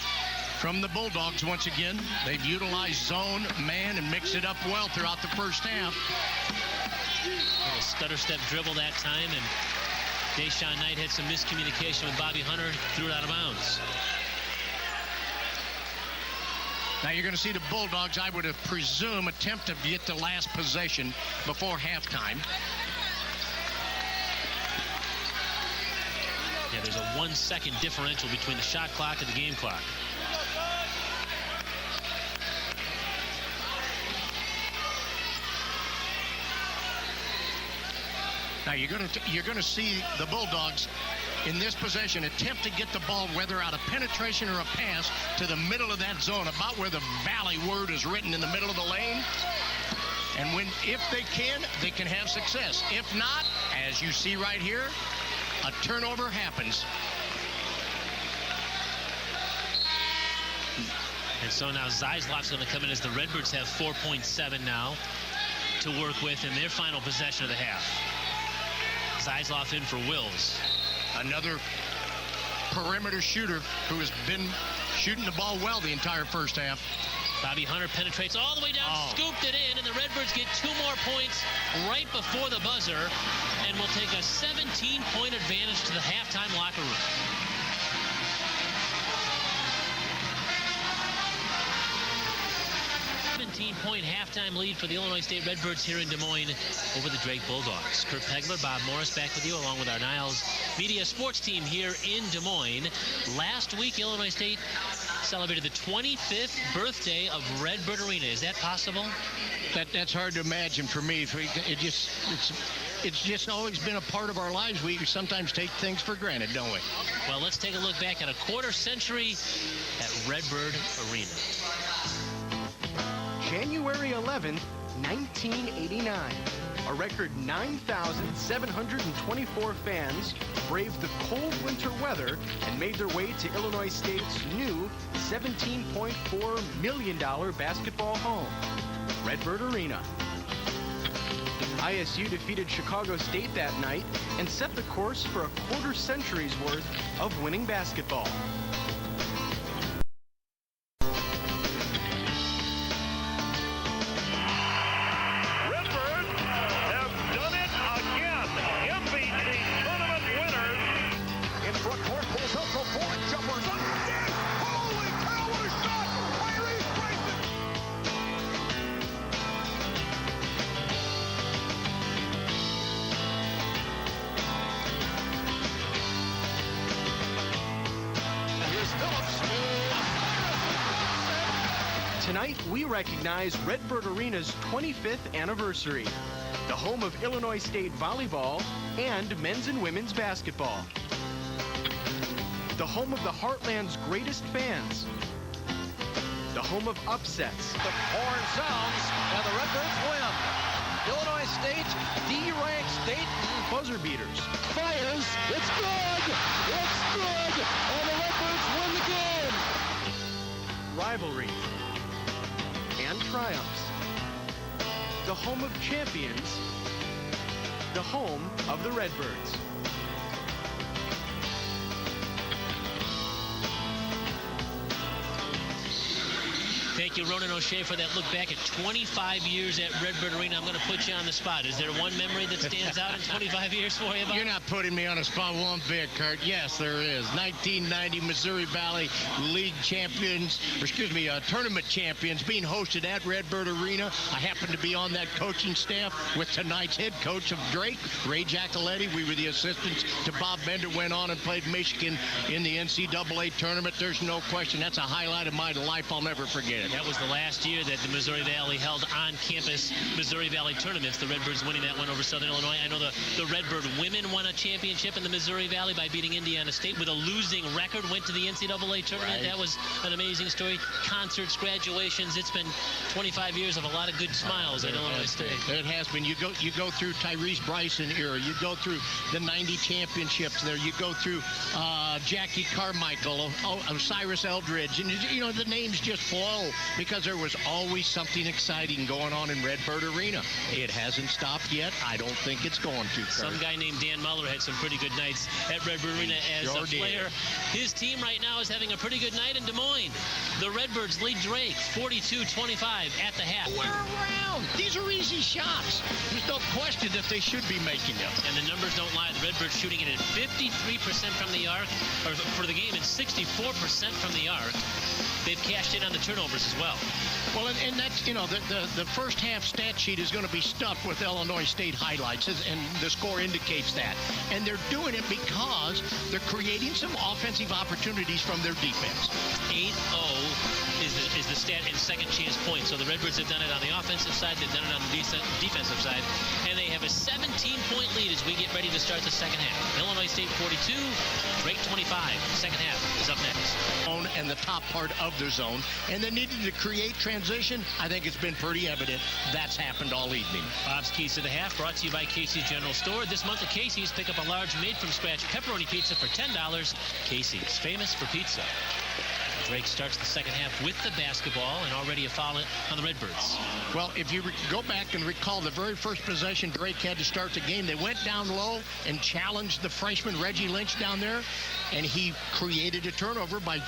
from the Bulldogs once again. They've utilized zone, man, and mixed it up well throughout the first half. A little stutter step dribble that time, and Deshaun Knight had some miscommunication with Bobby Hunter, threw it out of bounds. Now you're going to see the Bulldogs, I would presume, attempt to get the last possession before halftime. Yeah, there's a 1 second differential between the shot clock and the game clock. Now you're going to see the Bulldogs in this possession attempt to get the ball, whether out of penetration or a pass, to the middle of that zone, about where the Valley word is written in the middle of the lane. And if they can have success. If not, as you see right here, a turnover happens. And so now Zeisloff's going to come in as the Redbirds have 4.7 now to work with in their final possession of the half. Zeisloff in for Wills. Another perimeter shooter who has been shooting the ball well the entire first half. Bobby Hunter penetrates all the way down, scooped it in, and the Redbirds get 2 more points right before the buzzer and will take a 17-point advantage to the halftime locker room. Point halftime lead for the Illinois State Redbirds here in Des Moines over the Drake Bulldogs. Kurt Pegler, Bob Morris back with you along with our Niles Media Sports team here in Des Moines. Last week, Illinois State celebrated the 25th birthday of Redbird Arena. Is that possible? That's hard to imagine for me. It's just always been a part of our lives. We sometimes take things for granted, don't we? Well, let's take a look back at a quarter century at Redbird Arena. January 11th, 1989. A record 9,724 fans braved the cold winter weather and made their way to Illinois State's new $17.4 million basketball home, Redbird Arena. ISU defeated Chicago State that night and set the course for a quarter century's worth of winning basketball. Tonight, we recognize Redbird Arena's 25th anniversary, the home of Illinois State volleyball and men's and women's basketball. The home of the Heartland's greatest fans. The home of upsets. The horn sounds, and the Redbirds win. Illinois State, D-ranked state. Buzzer beaters. Fires, it's good! It's good! And the Redbirds win the game! Rivalry. And triumphs. The home of champions. The home of the Redbirds. Thank you, Ronan O'Shea, for that look back at 25 years at Redbird Arena. I'm going to put you on the spot. Is there one memory that stands out in 25 years for you, Bob? You're not putting me on the spot one bit, Kurt. Yes, there is. 1990 Missouri Valley League champions, tournament champions being hosted at Redbird Arena. I happened to be on that coaching staff with tonight's head coach of Drake, Ray Giacoletti. We were the assistants to Bob Bender, went on and played Michigan in the NCAA tournament. There's no question. That's a highlight of my life. I'll never forget it. That was the last year that the Missouri Valley held on-campus Missouri Valley tournaments. The Redbirds winning that one over Southern Illinois. I know the Redbird women won a championship in the Missouri Valley by beating Indiana State with a losing record, went to the NCAA tournament. Right. That was an amazing story. Concerts, graduations. It's been 25 years of a lot of good smiles at Illinois State. It has been. You go through Tyrese Bryson era. You go through the 90 championships there. You go through Jackie Carmichael, Cyrus Eldridge, and the names just flow because there was always something exciting going on in Redbird Arena. It hasn't stopped yet. I don't think it's going to. Kurt. Some guy named Dan Muller had some pretty good nights at Redbird Arena as a player. His team right now is having a pretty good night in Des Moines. The Redbirds lead Drake 42-25 at the half. We're around. These are easy shots. There's no question that they should be making them. And the numbers don't lie. The Redbirds shooting it at 53% from the arc, or for the game, and 64% from the arc. They've cashed in on the turnovers as well. Well, and that's, the first half stat sheet is going to be stuffed with Illinois State highlights, and the score indicates that. And they're doing it because they're creating some offensive opportunities from their defense. 8-0 is the stat in second chance points. So the Redbirds have done it on the offensive side, they've done it on the defensive side, and they have a 17-point lead as we get ready to start the second half. Illinois State 42, Drake 25. Second half is up next. And the top part of their zone, and they needed to create transition. I think it's been pretty evident that's happened all evening. Bob's Keys to the Half brought to you by Casey's General Store. This month at Casey's, pick up a large made-from-scratch pepperoni pizza for $10. Casey's, famous for pizza. Drake starts the second half with the basketball and already a foul on the Redbirds. Well, if you go back and recall the very first possession Drake had to start the game, they went down low and challenged the freshman Reggie Lynch down there, and he created a turnover by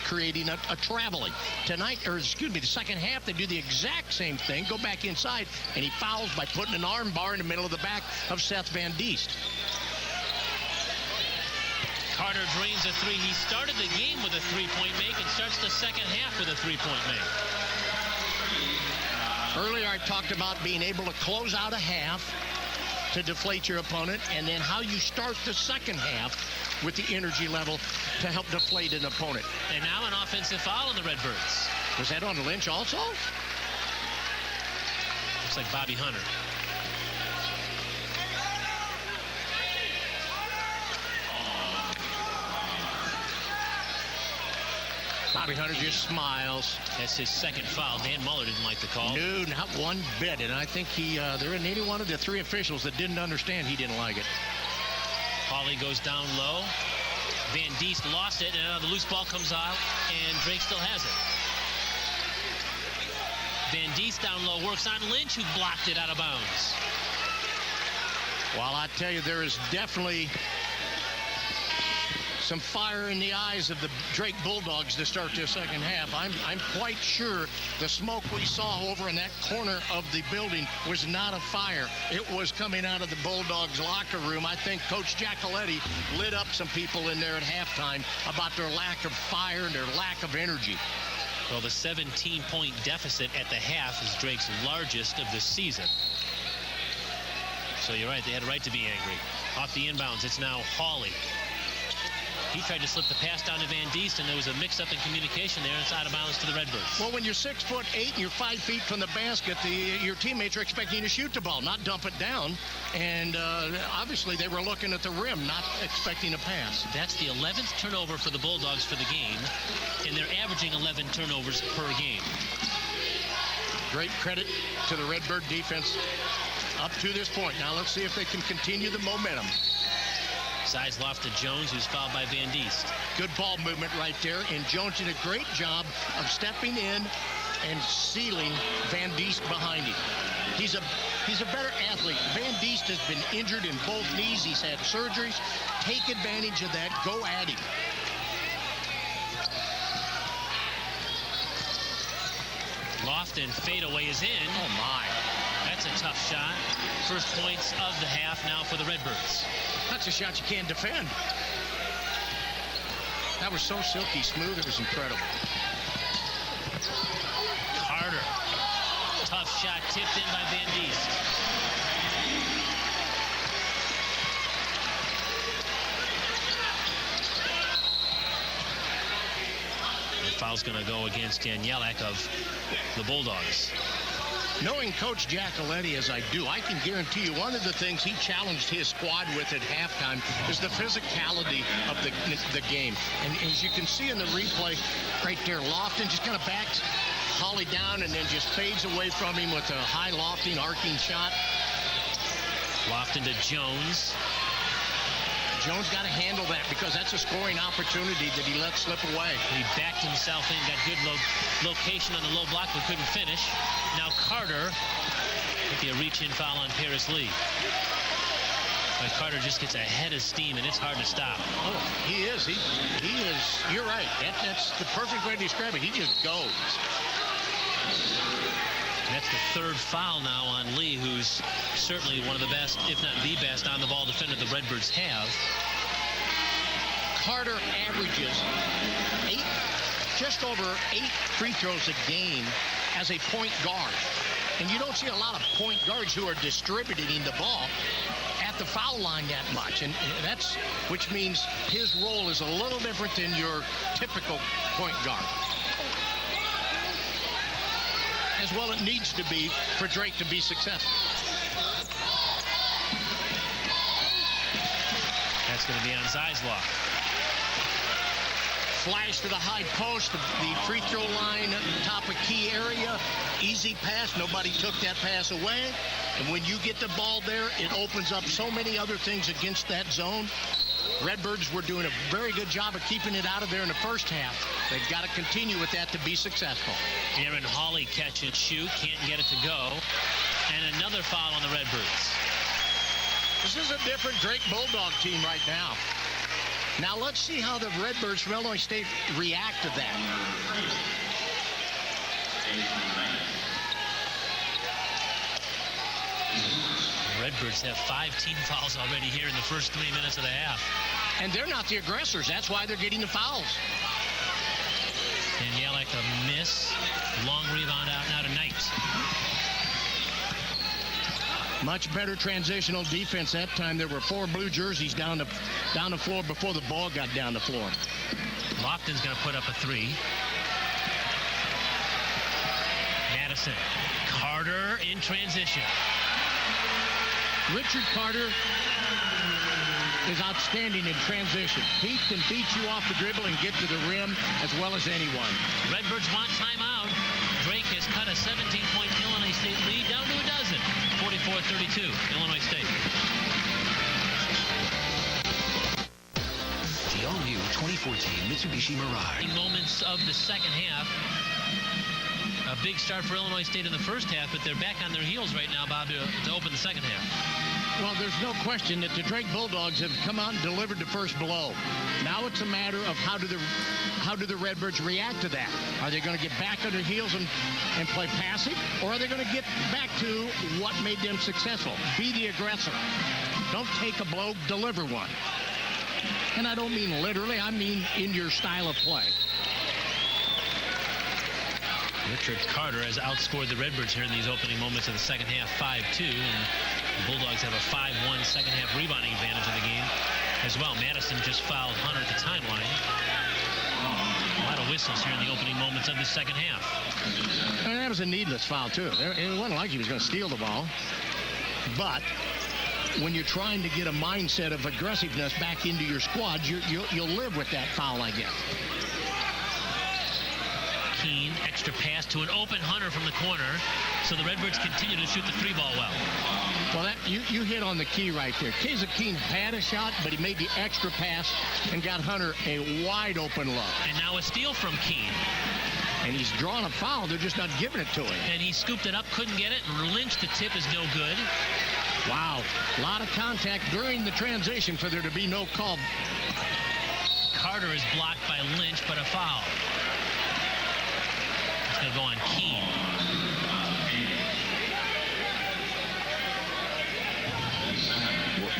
creating a traveling. The second half, they do the exact same thing, go back inside, and he fouls by putting an arm bar in the middle of the back of Seth Van Diest. Carter drains a three. He started the game with a three-point make and starts the second half with a three-point make. Earlier I talked about being able to close out a half to deflate your opponent, and then how you start the second half with the energy level to help deflate an opponent. And now an offensive foul on the Redbirds. Was that on Lynch also? Looks like Bobby Hunter. Bobby Hunter just smiles. That's his second foul. Dan Muller didn't like the call. No, not one bit. And I think there isn't any one of the three officials that didn't understand he didn't like it. Hawley goes down low. Van Diest lost it, and the loose ball comes out, and Drake still has it. Van Diest down low works on Lynch, who blocked it out of bounds. Well, I tell you, there is definitely some fire in the eyes of the Drake Bulldogs to start their second half. I'm quite sure the smoke we saw over in that corner of the building was not a fire. It was coming out of the Bulldogs locker room. I think Coach Giacoletti lit up some people in there at halftime about their lack of fire and their lack of energy. Well, the 17-point deficit at the half is Drake's largest of the season. So you're right, they had a right to be angry. Off the inbounds, it's now Hawley. He tried to slip the pass down to Van Diest, and there was a mix-up in communication there, and it's out of bounds to the Redbirds. Well, when you're 6'8" and you're 5 feet from the basket, your teammates are expecting you to shoot the ball, not dump it down. And obviously they were looking at the rim, not expecting a pass. That's the 11th turnover for the Bulldogs for the game, and they're averaging 11 turnovers per game. Great credit to the Redbird defense up to this point. Now let's see if they can continue the momentum. Sizloff to Jones, who's fouled by Van Diest. Good ball movement right there, and Jones did a great job of stepping in and sealing Van Diest behind him. He's a better athlete. Van Diest has been injured in both knees. He's had surgeries. Take advantage of that. Go at him. Lofton fadeaway is in. Oh, my. That's a tough shot. First points of the half now for the Redbirds. That's a shot you can't defend. That was so silky smooth, it was incredible. Carter. Tough shot tipped in by Van Diest. The foul's going to go against Danielak of the Bulldogs. Knowing Coach Giacoletti as I do, I can guarantee you one of the things he challenged his squad with at halftime is the physicality of the game. And as you can see in the replay right there, Lofton just kind of backs Holly down and then just fades away from him with a high lofting, arcing shot. Lofton to Jones. Jones got to handle that because that's a scoring opportunity that he let slip away. He backed himself in, got good location on the low block, but couldn't finish. Now Carter, could be a reach-in foul on Paris Lee. But Carter just gets a head of steam, and it's hard to stop. Oh, he is. He is. You're right. That's the perfect way to describe it. He just goes. That's the third foul now on Lee, who's certainly one of the best, if not the best, on-the-ball defender the Redbirds have. Carter averages just over 8 free throws a game as a point guard. And you don't see a lot of point guards who are distributing the ball at the foul line that much. And that's, which means his role is a little different than your typical point guard. As well it needs to be for Drake to be successful. That's going to be on Zeisloff. Flash to the high post, the free throw line, top of key area. Easy pass. Nobody took that pass away. And when you get the ball there, it opens up so many other things against that zone. Redbirds were doing a very good job of keeping it out of there in the first half. They've got to continue with that to be successful. Aaron Hawley catch and shoot, can't get it to go. And another foul on the Redbirds. This is a different Drake Bulldog team right now. Now let's see how the Redbirds from Illinois State react to that. Redbirds have 5 team fouls already here in the first 3 minutes of the half. And they're not the aggressors. That's why they're getting the fouls. Danielak a miss. Long rebound out now to Knight. Much better transitional defense that time. There were 4 blue jerseys down the floor before the ball got down the floor. Lofton's going to put up a 3. Madison. Carter in transition. Richard Carter is outstanding in transition. He can beat you off the dribble and get to the rim as well as anyone. Redbirds want timeout. Drake has cut a 17-point Illinois State lead down to a dozen. 44-32, Illinois State. The all-new 2014 Mitsubishi Mirage. Moments of the second half. A big start for Illinois State in the first half, but they're back on their heels right now, Bob, to open the second half. Well, there's no question that the Drake Bulldogs have come out and delivered the first blow. Now it's a matter of how do the Redbirds react to that? Are they going to get back on their heels and play passive, or are they going to get back to what made them successful? Be the aggressor. Don't take a blow, deliver one. And I don't mean literally, I mean in your style of play. Richard Carter has outscored the Redbirds here in these opening moments of the second half, 5-2, and the Bulldogs have a 5-1 second half rebounding advantage in the game as well. Madison just fouled Hunter at the timeline. A lot of whistles here in the opening moments of the second half. And that was a needless foul, too. It wasn't like he was going to steal the ball. But when you're trying to get a mindset of aggressiveness back into your squad, you'll live with that foul, I guess. Keene, extra pass to an open Hunter from the corner. So the Redbirds continue to shoot the 3-ball well. Well, you hit on the key right there. Keza Keene had a shot, but he made the extra pass and got Hunter a wide open look. And now a steal from Keene. And he's drawn a foul. They're just not giving it to him. And he scooped it up, couldn't get it. And Lynch, the tip is no good. Wow. A lot of contact during the transition for there to be no call. Carter is blocked by Lynch, but a foul. It's going to go on Keene.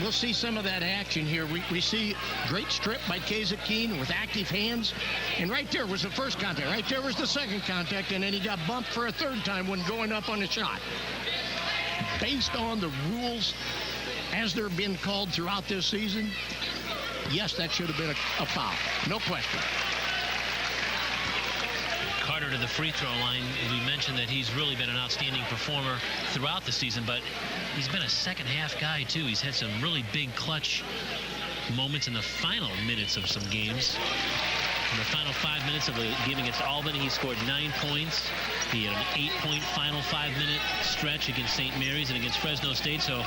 we'll see some of that action here. We see great strip by Kazakine with active hands. And right there was the first contact. Right there was the second contact. And then he got bumped for a third time when going up on the shot. Based on the rules as they're been called throughout this season, yes, that should have been a foul. No question. Carter to the free throw line. We mentioned that he's really been an outstanding performer throughout the season, but he's been a second half guy too. He's had some really big clutch moments in the final minutes of some games. In the final 5 minutes of the game against Albany, he scored 9 points. He had an 8-point final 5-minute stretch against St. Mary's and against Fresno State. So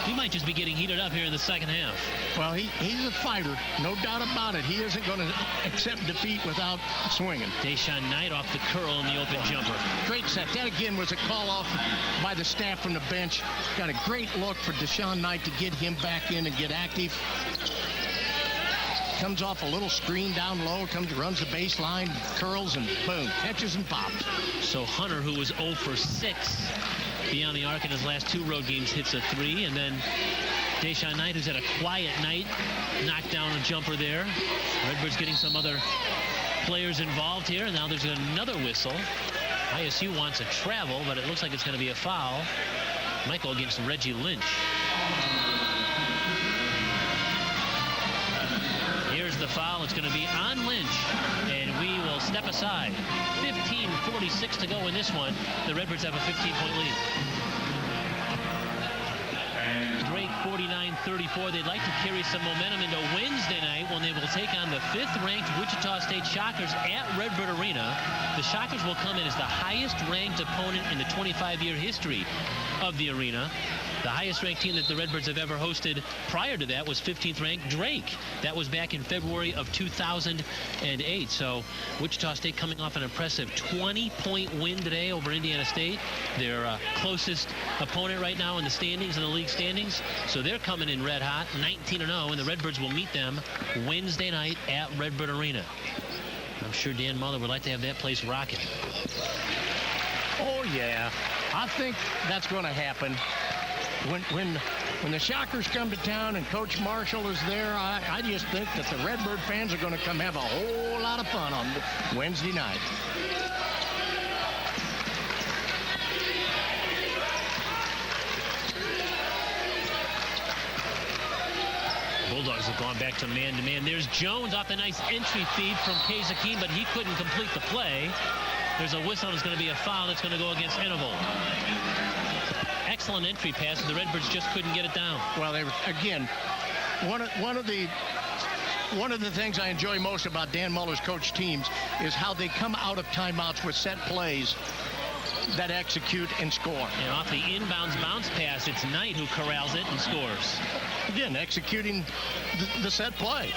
he might just be getting heated up here in the second half. Well, he's a fighter, no doubt about it. He isn't going to accept defeat without swinging. Deshaun Knight off the curl in the open jumper. Great set. That again was a call off by the staff from the bench. Got a great look for Deshaun Knight to get him back in and get active. Comes off a little screen down low, runs the baseline, curls, and boom, catches and pops. So Hunter, who was 0 for 6 beyond the arc in his last 2 road games, hits a 3. And then Deshaun Knight, who's had a quiet night, knocked down a jumper there. Redbirds getting some other players involved here. And now there's another whistle. ISU wants a travel, but it looks like it's going to be a foul. Might go against Reggie Lynch. Here's the foul. It's going to be on Lynch, and we will step aside. 15:46 to go in this one. The Redbirds have a 15-point lead. Drake 49-34. They'd like to carry some momentum into Wednesday night when they will take on the 5th-ranked Wichita State Shockers at Redbird Arena. The Shockers will come in as the highest-ranked opponent in the 25-year history of the arena. The highest-ranked team that the Redbirds have ever hosted prior to that was 15th-ranked Drake. That was back in February of 2008. So Wichita State coming off an impressive 20-point win today over Indiana State. Their closest opponent right now in the standings, in the league standings. So they're coming in red hot, 19-0, and the Redbirds will meet them Wednesday night at Redbird Arena. I'm sure Dan Muller would like to have that place rocking. Oh, yeah. I think that's going to happen. When the Shockers come to town and Coach Marshall is there, I just think that the Redbird fans are going to come have a whole lot of fun on Wednesday night. Bulldogs have gone back to man-to-man. There's Jones off the nice entry feed from Kazakine, but he couldn't complete the play. There's a whistle. It's going to be a foul. That's going to go against Enevold. Excellent entry pass. The Redbirds just couldn't get it down. Well, they were, again, one of the things I enjoy most about Dan Muller's coach teams is how they come out of timeouts with set plays that execute and score. And off the inbounds bounce pass, it's Knight who corrals it and scores. Again, executing the set play.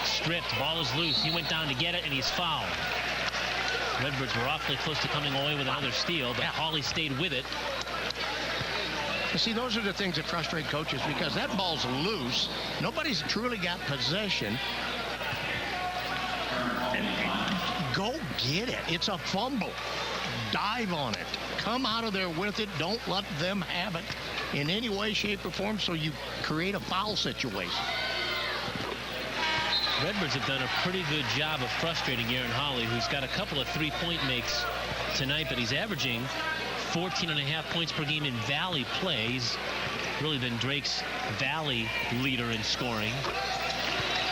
Stripped, ball is loose. He went down to get it, and he's fouled. Redbirds were awfully close to coming away with another steal, but Hawley stayed with it. You see, those are the things that frustrate coaches because that ball's loose. Nobody's truly got possession. Go get it. It's a fumble. Dive on it. Come out of there with it. Don't let them have it in any way, shape, or form so you create a foul situation. Redbirds have done a pretty good job of frustrating Aaron Hawley, who's got a couple of 3-point makes tonight, but he's averaging 14.5 points per game in Valley play. He's really been Drake's Valley leader in scoring.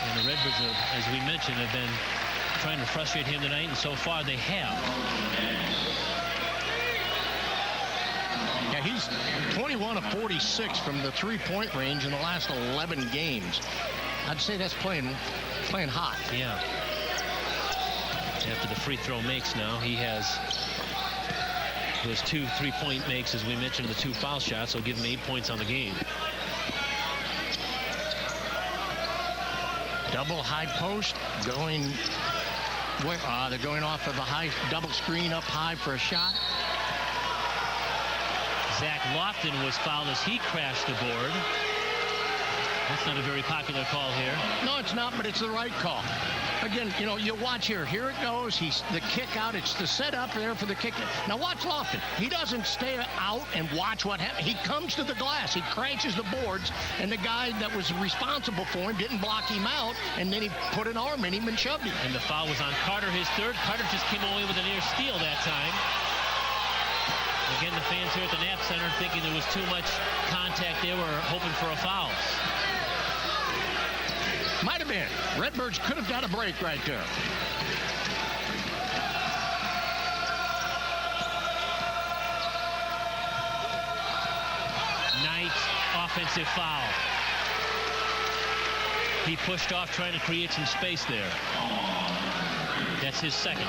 And the Redbirds, as we mentioned, have been trying to frustrate him tonight, and so far they have. Yeah, he's 21 of 46 from the 3-point range in the last 11 games. I'd say that's playing hot. Yeah. After the free throw makes now, he has those 2 3-point makes, as we mentioned, the 2 foul shots, will give him 8 points on the game. Double high post going. They're going off of a high double screen up high for a shot. Zach Lofton was fouled as he crashed the board. That's not a very popular call here. No, it's not, but it's the right call. Again, you know, you watch here. Here it goes. He's the kick out. It's the setup there for the kick. Now watch Lofton. He doesn't stay out and watch what happens. He comes to the glass. He crashes the boards, and the guy that was responsible for him didn't block him out, and then he put an arm in him and shoved him. And the foul was on Carter, his third. Carter just came away with a near steal that time. Again, the fans here at the Knapp Center thinking there was too much contact. They were hoping for a foul. Might have been. Redbirds could have got a break right there. Knight, offensive foul. He pushed off trying to create some space there. That's his second.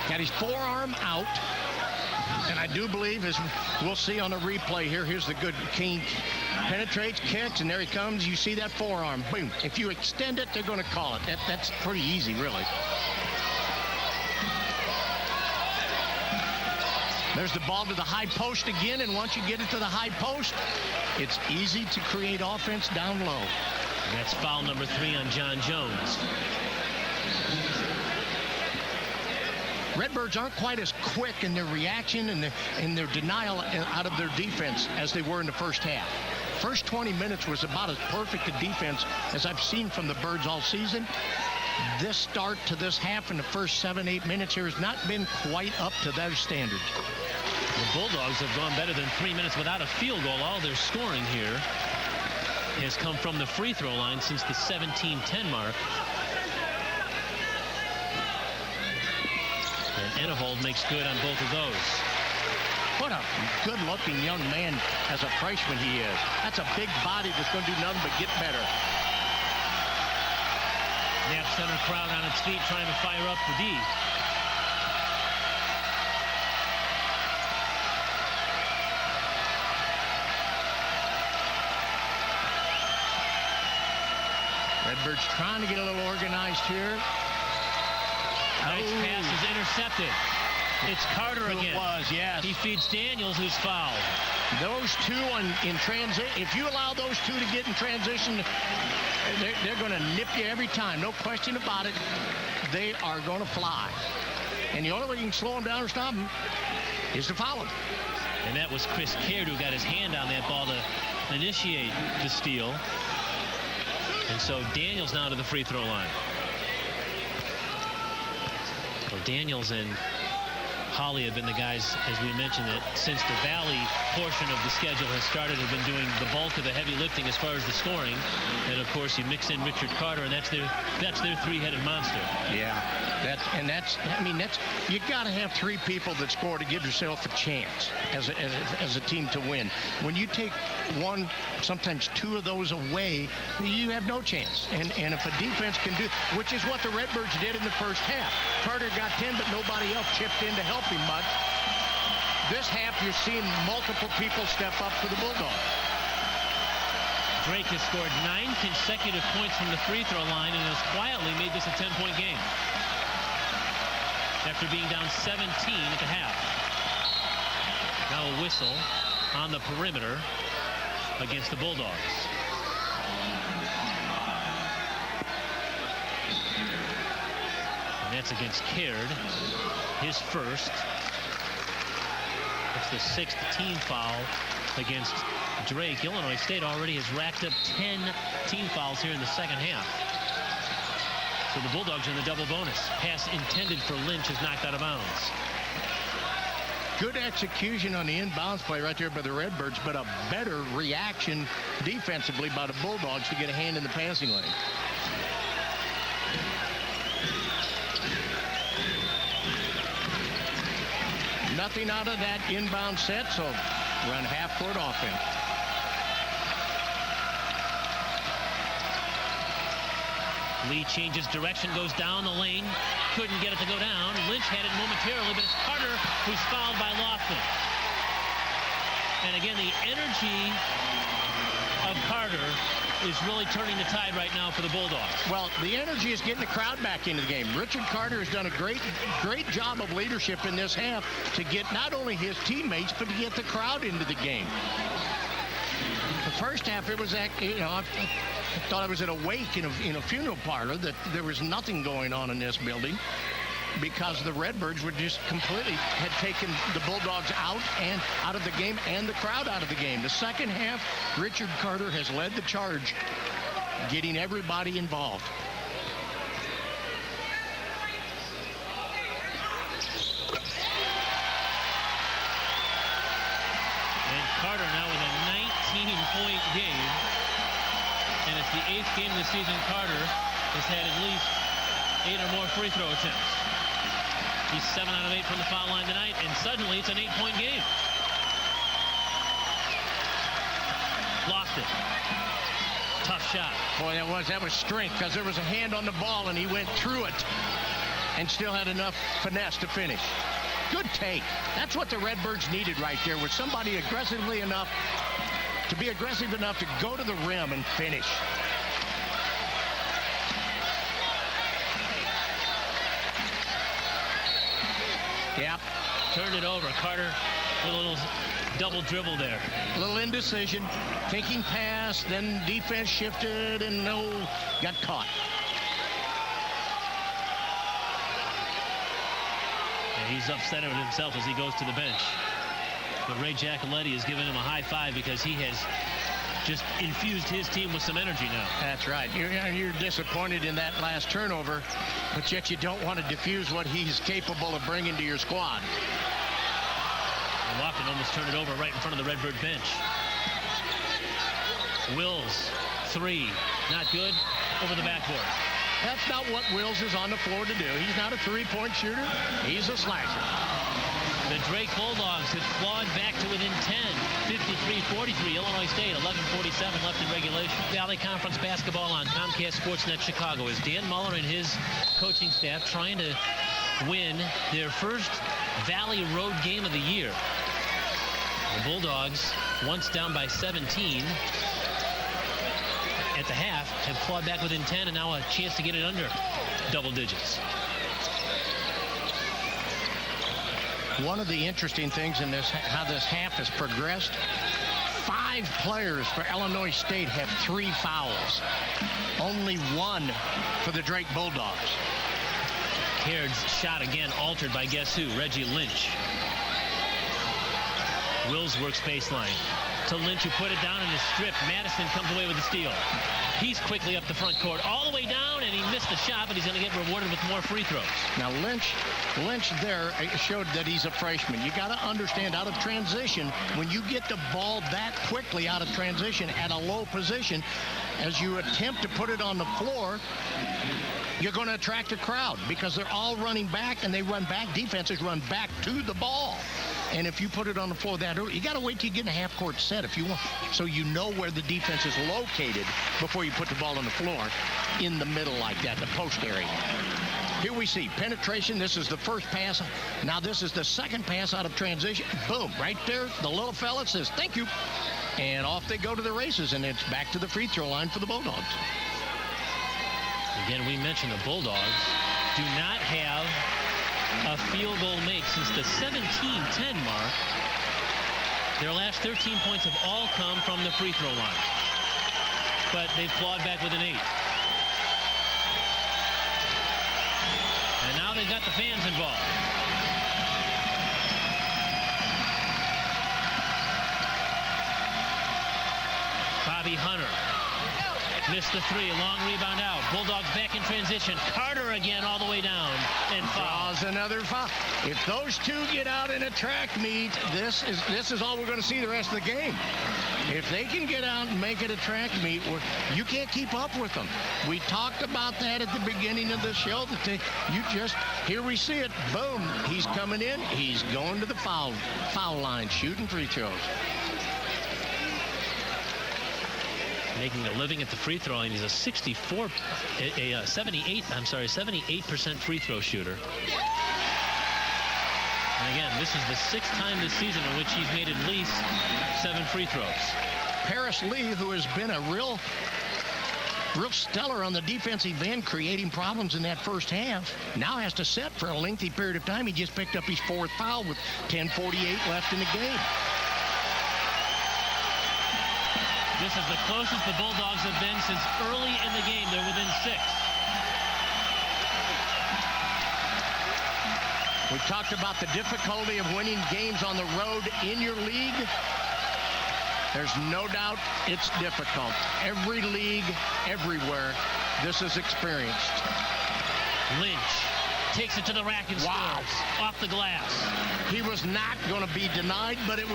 Got his forearm out. And I do believe, as we'll see on the replay here, here's the good King penetrates, kicks, and there he comes. You see that forearm. Boom. If you extend it, they're going to call it. That's pretty easy, really. There's the ball to the high post again, and once you get it to the high post, it's easy to create offense down low. And that's foul number 3 on John Jones. Redbirds aren't quite as quick in their reaction and their denial out of their defense as they were in the first half. First 20 minutes was about as perfect a defense as I've seen from the Birds all season. This start to this half in the first 7-8 minutes here has not been quite up to their standards. The Bulldogs have gone better than 3 minutes without a field goal. All their scoring here has come from the free throw line since the 17-10 mark. And Ennevold makes good on both of those. What a good-looking young man as a freshman he is. That's a big body that's going to do nothing but get better. Knapp Center crowd on its feet trying to fire up the D. Redbirds trying to get a little organized here. Knight's pass is intercepted. It's Carter again. It was, yes. He feeds Daniels, who's fouled. Those two in transit. If you allow those two to get in transition, they're going to nip you every time. No question about it. They are going to fly. And the only way you can slow them down or stop them is to foul them. And that was Chris Caird who got his hand on that ball to initiate the steal. And so Daniels now to the free throw line. Well, Daniels and Holly have been the guys, as we mentioned, that since the Valley portion of the schedule has started, have been doing the bulk of the heavy lifting as far as the scoring. And of course, you mix in Richard Carter, and that's their three-headed monster. Yeah, you got to have 3 people that score to give yourself a chance as a team to win. When you take 1, sometimes 2 of those away, you have no chance. And if a defense can do, which is what the Redbirds did in the first half. Carter got 10, but nobody else chipped in to help him much. This half, you're seeing multiple people step up for the Bulldogs. Drake has scored 9 consecutive points from the free throw line and has quietly made this a 10-point game after being down 17 at the half. Now a whistle on the perimeter against the Bulldogs. And that's against Caird, his first. It's the 6th team foul against Drake. Illinois State already has racked up 10 team fouls here in the second half. So the Bulldogs are in the double bonus. Pass intended for Lynch is knocked out of bounds. Good execution on the inbounds play right there by the Redbirds, but a better reaction defensively by the Bulldogs to get a hand in the passing lane. Nothing out of that inbound set, so run half-court offense. Lee changes direction, goes down the lane, couldn't get it to go down. Lynch had it momentarily, but it's Carter who's fouled by Lofton. And again, the energy of Carter is really turning the tide right now for the Bulldogs. Well, the energy is getting the crowd back into the game. Richard Carter has done a great job of leadership in this half to get not only his teammates, but to get the crowd into the game. The first half, it was, I thought I was at a wake in a funeral parlor, that there was nothing going on in this building because the Redbirds were just completely had taken the Bulldogs out of the game and the crowd out of the game. The second half, Richard Carter has led the charge, getting everybody involved. And Carter now with a 19-point game. And it's the 8th game of the season Carter has had at least 8 or more free throw attempts. He's 7 out of 8 from the foul line tonight, and suddenly it's an 8-point game. Lost it. Tough shot. Boy, that was strength, because there was a hand on the ball and he went through it and still had enough finesse to finish. Good take. That's what the Redbirds needed right there, was somebody aggressive enough to go to the rim and finish. Yep. Turned it over. Carter with a little double dribble there. A little indecision. Thinking pass, then defense shifted and got caught. And he's upset with himself as he goes to the bench. But Ray Giacoletti is giving him a high five because he has just infused his team with some energy now. That's right. You're disappointed in that last turnover, but yet you don't want to diffuse what he's capable of bringing to your squad. And Lofton almost turned it over right in front of the Redbird bench. Wills, 3, not good, over the backboard. That's not what Wills is on the floor to do. He's not a three-point shooter. He's a slasher. The Drake Bulldogs have clawed back to within 10, 53-43. Illinois State, 11:47 left in regulation. Valley Conference basketball on Comcast Sportsnet Chicago as Dan Muller and his coaching staff trying to win their first Valley road game of the year. The Bulldogs, once down by 17 at the half, have clawed back within 10 and now a chance to get it under double digits. One of the interesting things in this, how this half has progressed, 5 players for Illinois State have 3 fouls. Only 1 for the Drake Bulldogs. Caird's shot again altered by guess who? Reggie Lynch. Wills works baseline to Lynch, who put it down in his strip. Madison comes away with the steal. He's quickly up the front court, all the way down, and he missed the shot, but he's going to get rewarded with more free throws. Now Lynch there showed that he's a freshman. You got to understand, out of transition, when you get the ball that quickly out of transition at a low position, as you attempt to put it on the floor, you're going to attract a crowd because they're all running back, and they run back. Defenses run back to the ball. And if you put it on the floor that early, you got to wait till you get in a half-court set if you want, so you know where the defense is located before you put the ball on the floor in the middle like that, the post area. Here we see penetration. This is the first pass. Now this is the second pass out of transition. Boom, right there. The little fella says, thank you. And off they go to the races, and it's back to the free throw line for the Bulldogs. Again, we mentioned the Bulldogs do not have a field goal make since the 17-10 mark. Their last 13 points have all come from the free throw line. But they've clawed back with an 8. And now they've got the fans involved. Bobby Hunter missed the 3, a long rebound out. Bulldogs back in transition. Carter again all the way down and fouls. Another foul. If those two get out in a track meet, this is all we're going to see the rest of the game. If they can get out and make it a track meet, you can't keep up with them. We talked about that at the beginning of the show. Here we see it. Boom. He's coming in. He's going to the foul line, shooting free throws. Making a living at the free throw line. He's a 78% free throw shooter. And again, this is the 6th time this season in which he's made at least 7 free throws. Paris Lee, who has been a real stellar on the defensive end, creating problems in that first half, now has to set for a lengthy period of time. He just picked up his 4th foul with 10:48 left in the game. This is the closest the Bulldogs have been since early in the game. They're within 6. We talked about the difficulty of winning games on the road in your league. There's no doubt it's difficult. Every league, everywhere, this is experienced. Lynch takes it to the rack and scores off the glass. He was not going to be denied, but he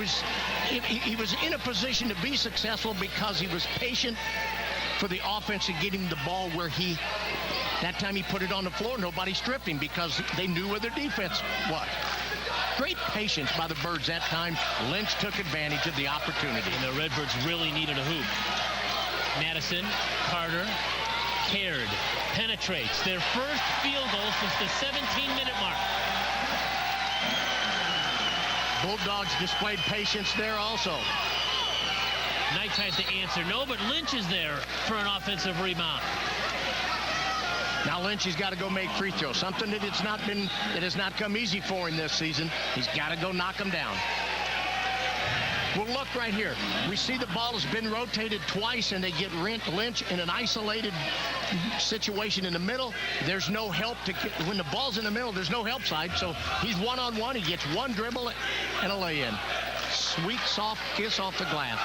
was in a position to be successful because he was patient for the offense to get him the ball where that time he put it on the floor. Nobody stripped him because they knew where their defense was. Great patience by the Birds that time. Lynch took advantage of the opportunity. And the Redbirds really needed a hoop. Madison, Carter, Caird penetrates. Their first field goal since the 17-minute mark. Bulldogs displayed patience there also. Knight tries to answer. No, but Lynch is there for an offensive rebound. Now Lynch has got to go make free throws, something that has not come easy for him this season. He's got to go knock them down. Well, look right here. We see the ball has been rotated twice, and they get Lynch in an isolated situation in the middle. There's no help when the ball's in the middle. There's no help side, so he's one-on-one. He gets one dribble and a lay-in. Sweet, soft kiss off the glass.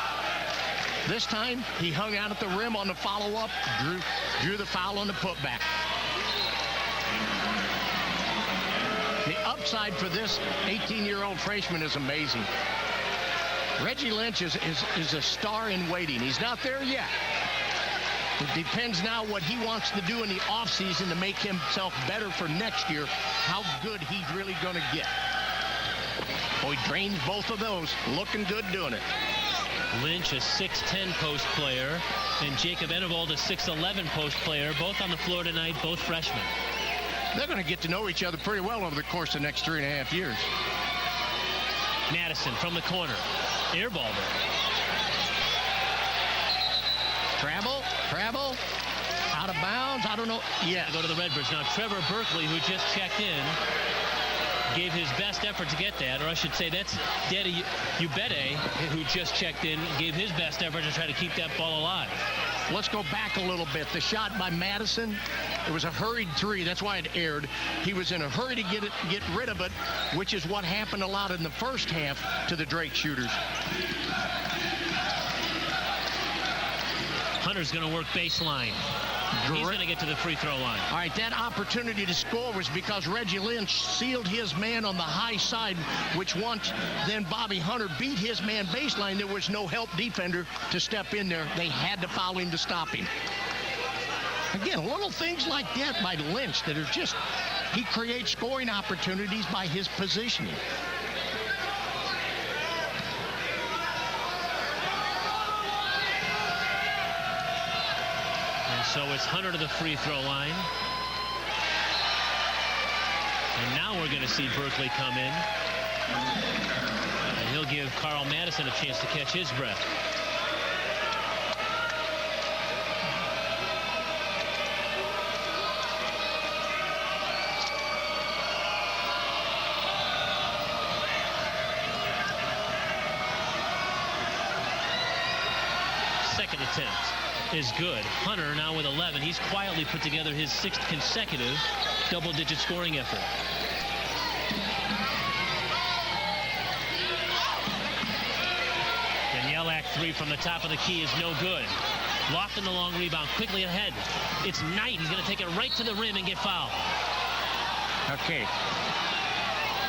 This time, he hung out at the rim on the follow-up, drew the foul on the putback. The upside for this 18-year-old freshman is amazing. Reggie Lynch is a star in waiting. He's not there yet. It depends now what he wants to do in the offseason to make himself better for next year, how good he's really going to get. Boy, drains both of those. Looking good doing it. Lynch, a 6'10 post player, and Jacob Ennevold, a 6'11 post player, both on the floor tonight, both freshmen. They're going to get to know each other pretty well over the course of the next 3.5 years. Madison from the corner. Airballed it. Travel, out of bounds. I don't know. Yeah. Go to the Redbirds. Now, Trevor Berkeley, who just checked in, gave his best effort to get that, or I should say that's Daddy Ubede, who just checked in, gave his best effort to try to keep that ball alive. Let's go back a little bit. The shot by Madison, it was a hurried three. That's why it aired. He was in a hurry to get rid of it, which is what happened a lot in the first half to the Drake shooters. Hunter's going to work baseline. He's going to get to the free throw line. All right, that opportunity to score was because Reggie Lynch sealed his man on the high side, which once then Bobby Hunter beat his man baseline. There was no help defender to step in there. They had to foul him to stop him. Again, little things like that by Lynch that are just, he creates scoring opportunities by his positioning. So it's Hunter to the free throw line. And now we're going to see Berkeley come in. And he'll give Carl Madison a chance to catch his breath. Second attempt is good. Hunter now with 11. He's quietly put together his 6th consecutive double-digit scoring effort. And Yelak 3 from the top of the key is no good. Lofton the long rebound, quickly ahead. It's Knight. He's going to take it right to the rim and get fouled. Okay.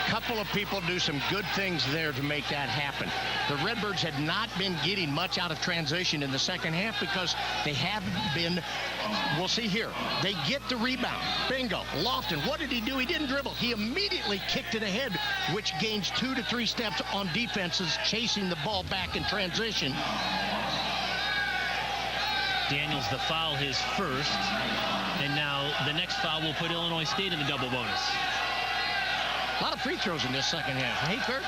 Couple of people do some good things there to make that happen. The Redbirds had not been getting much out of transition in the second half because they haven't been, we'll see here. They get the rebound. Bingo. Lofton, what did he do? He didn't dribble. He immediately kicked it ahead, which gains 2 to 3 steps on defenses chasing the ball back in transition. Daniels the foul, his first. And now the next foul will put Illinois State in the double bonus. A lot of free throws in this second half. Hey, Kurt?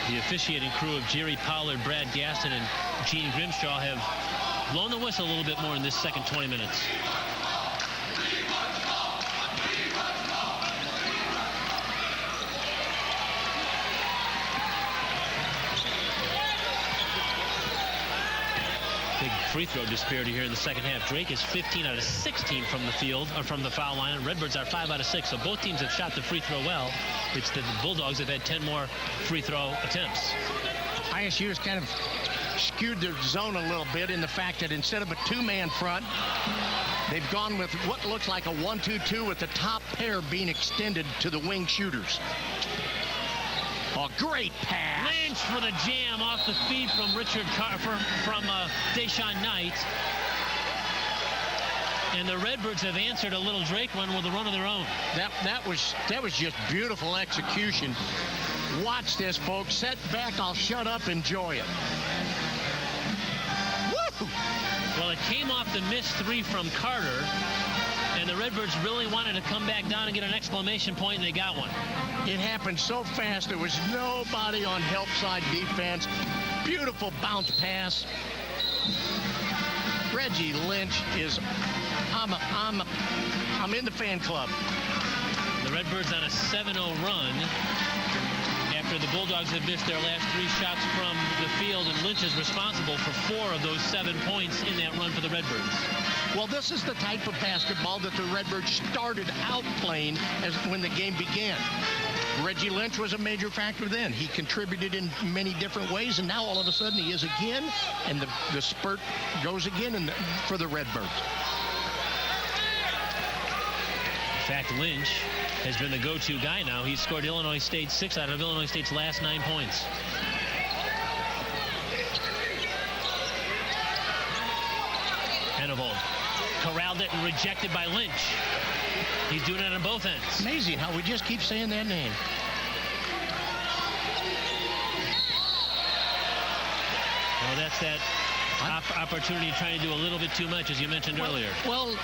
The officiating crew of Jerry Pollard, Brad Gaston, and Gene Grimshaw have blown the whistle a little bit more in this second 20 minutes. Big free throw disparity here in the second half. Drake is 15 out of 16 from the field, or from the foul line, and Redbirds are 5 out of 6. So both teams have shot the free throw well. It's the Bulldogs have had 10 more free throw attempts. ISU has kind of skewed their zone a little bit in the fact that instead of a two-man front, they've gone with what looks like a 1-2-2 with the top pair being extended to the wing shooters. A great pass. Lynch for the jam off the feed from Richard from Deshaun Knight. And the Redbirds have answered a little Drake run with a run of their own. That was just beautiful execution. Watch this, folks. Set back. I'll shut up. Enjoy it. Woo! Well, it came off the missed three from Carter, and the Redbirds really wanted to come back down and get an exclamation point, and they got one. It happened so fast. There was nobody on help side defense. Beautiful bounce pass. Reggie Lynch is. I'm in the fan club. The Redbirds on a 7-0 run after the Bulldogs had missed their last 3 shots from the field, and Lynch is responsible for 4 of those 7 points in that run for the Redbirds. Well, this is the type of basketball that the Redbirds started out playing when the game began. Reggie Lynch was a major factor then. He contributed in many different ways, and now all of a sudden he is again, and the spurt goes again for the Redbirds. In fact, Lynch has been the go-to guy now. He's scored Illinois State 6 out of Illinois State's last 9 points. Hennevold corralled it and rejected by Lynch. He's doing it on both ends. Amazing how we just keep saying that name. Well, that's that opportunity trying to do a little bit too much, as you mentioned earlier. Well,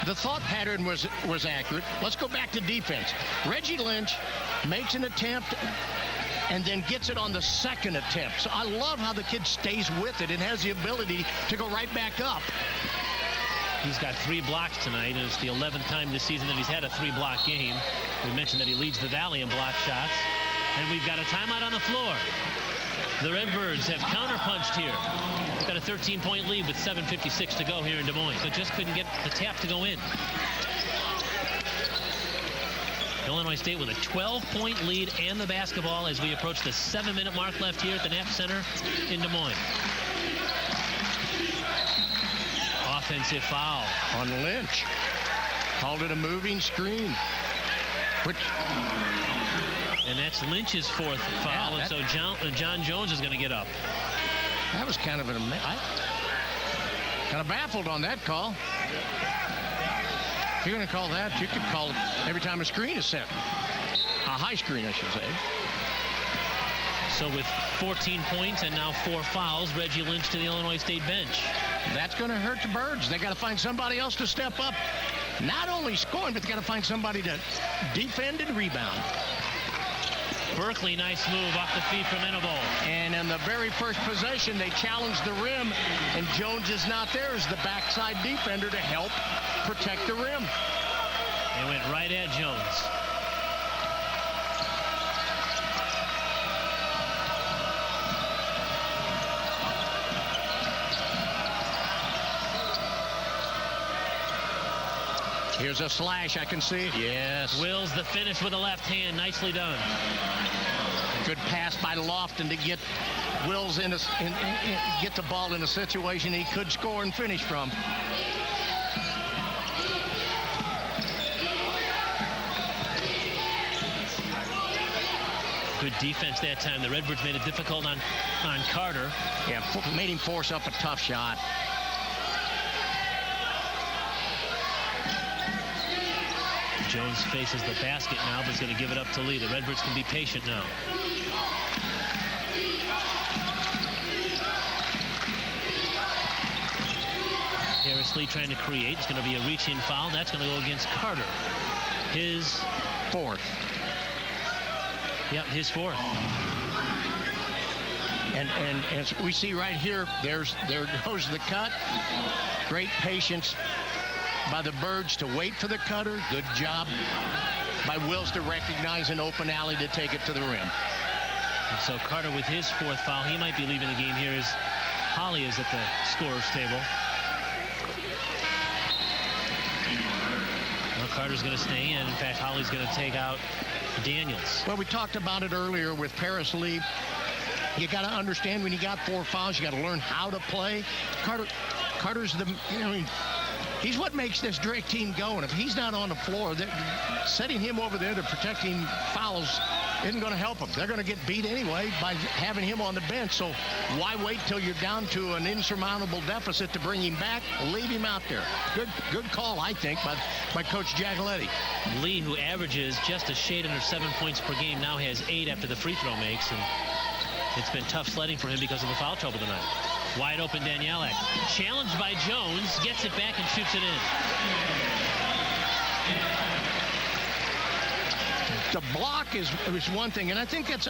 the thought pattern was accurate. Let's go back to defense. Reggie Lynch makes an attempt and then gets it on the second attempt. So I love how the kid stays with it and has the ability to go right back up. He's got 3 blocks tonight, and it's the 11th time this season that he's had a 3-block game. We mentioned that he leads the Valley in block shots. And we've got a timeout on the floor. The Redbirds have counterpunched here. Got a 13-point lead with 7:56 to go here in Des Moines, but just couldn't get the tap to go in. Illinois State with a 12-point lead and the basketball as we approach the 7-minute mark left here at the Knapp Center in Des Moines. Offensive foul on Lynch. Called it a moving screen. And that's Lynch's 4th foul, and so John Jones is going to get up. That was kind of kind of baffled on that call. If you're going to call that, you could call it every time a screen is set. A high screen, I should say. So with 14 points and now 4 fouls, Reggie Lynch to the Illinois State bench. That's going to hurt the Birds. They got to find somebody else to step up. Not only scoring, but they got to find somebody to defend and rebound. Berkeley, nice move off the feet from Hennevold. And in the very first possession, they challenged the rim, and Jones is not there as the backside defender to help protect the rim. They went right at Jones. Here's a slash. I can see it. Yes. Wills the finish with the left hand. Nicely done. Good pass by Lofton to get Wills get the ball in a situation he could score and finish from. Good defense that time. The Redbirds made it difficult on Carter. Yeah, made him force up a tough shot. Jones faces the basket now, but he's going to give it up to Lee. The Redbirds can be patient now. Harris Lee trying to create. It's going to be a reach-in foul. That's going to go against Carter. His 4th. Yep, his 4th. And as we see right here, there goes the cut. Great patience by the Birds to wait for the cutter. Good job by Wills to recognize an open alley to take it to the rim. And so Carter with his 4th foul. He might be leaving the game here as Holly is at the scorer's table. Well, Carter's going to stay in. In fact, Holly's going to take out Daniels. Well, we talked about it earlier with Paris Lee. You got to understand when you got 4 fouls, you got to learn how to play. Carter's the, he's what makes this Drake team go. And if he's not on the floor, setting him over there to protecting fouls isn't going to help them. They're going to get beat anyway by having him on the bench. So why wait till you're down to an insurmountable deficit to bring him back? Leave him out there. Good call, I think, by Coach Giacoletti. Lee, who averages just a shade under 7 points per game, now has 8 after the free throw makes. And it's been tough sledding for him because of the foul trouble tonight. Wide open Danielak. Challenged by Jones. Gets it back and shoots it in. The block is one thing, and I think that's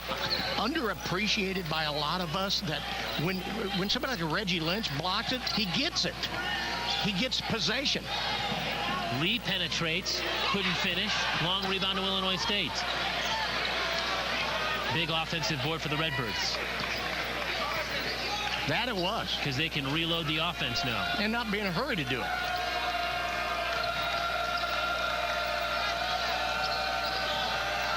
underappreciated by a lot of us, that when somebody like Reggie Lynch blocks it, he gets it. He gets possession. Lee penetrates. Couldn't finish. Long rebound to Illinois State. Big offensive board for the Redbirds. That it was. Because they can reload the offense now. And not be in a hurry to do it.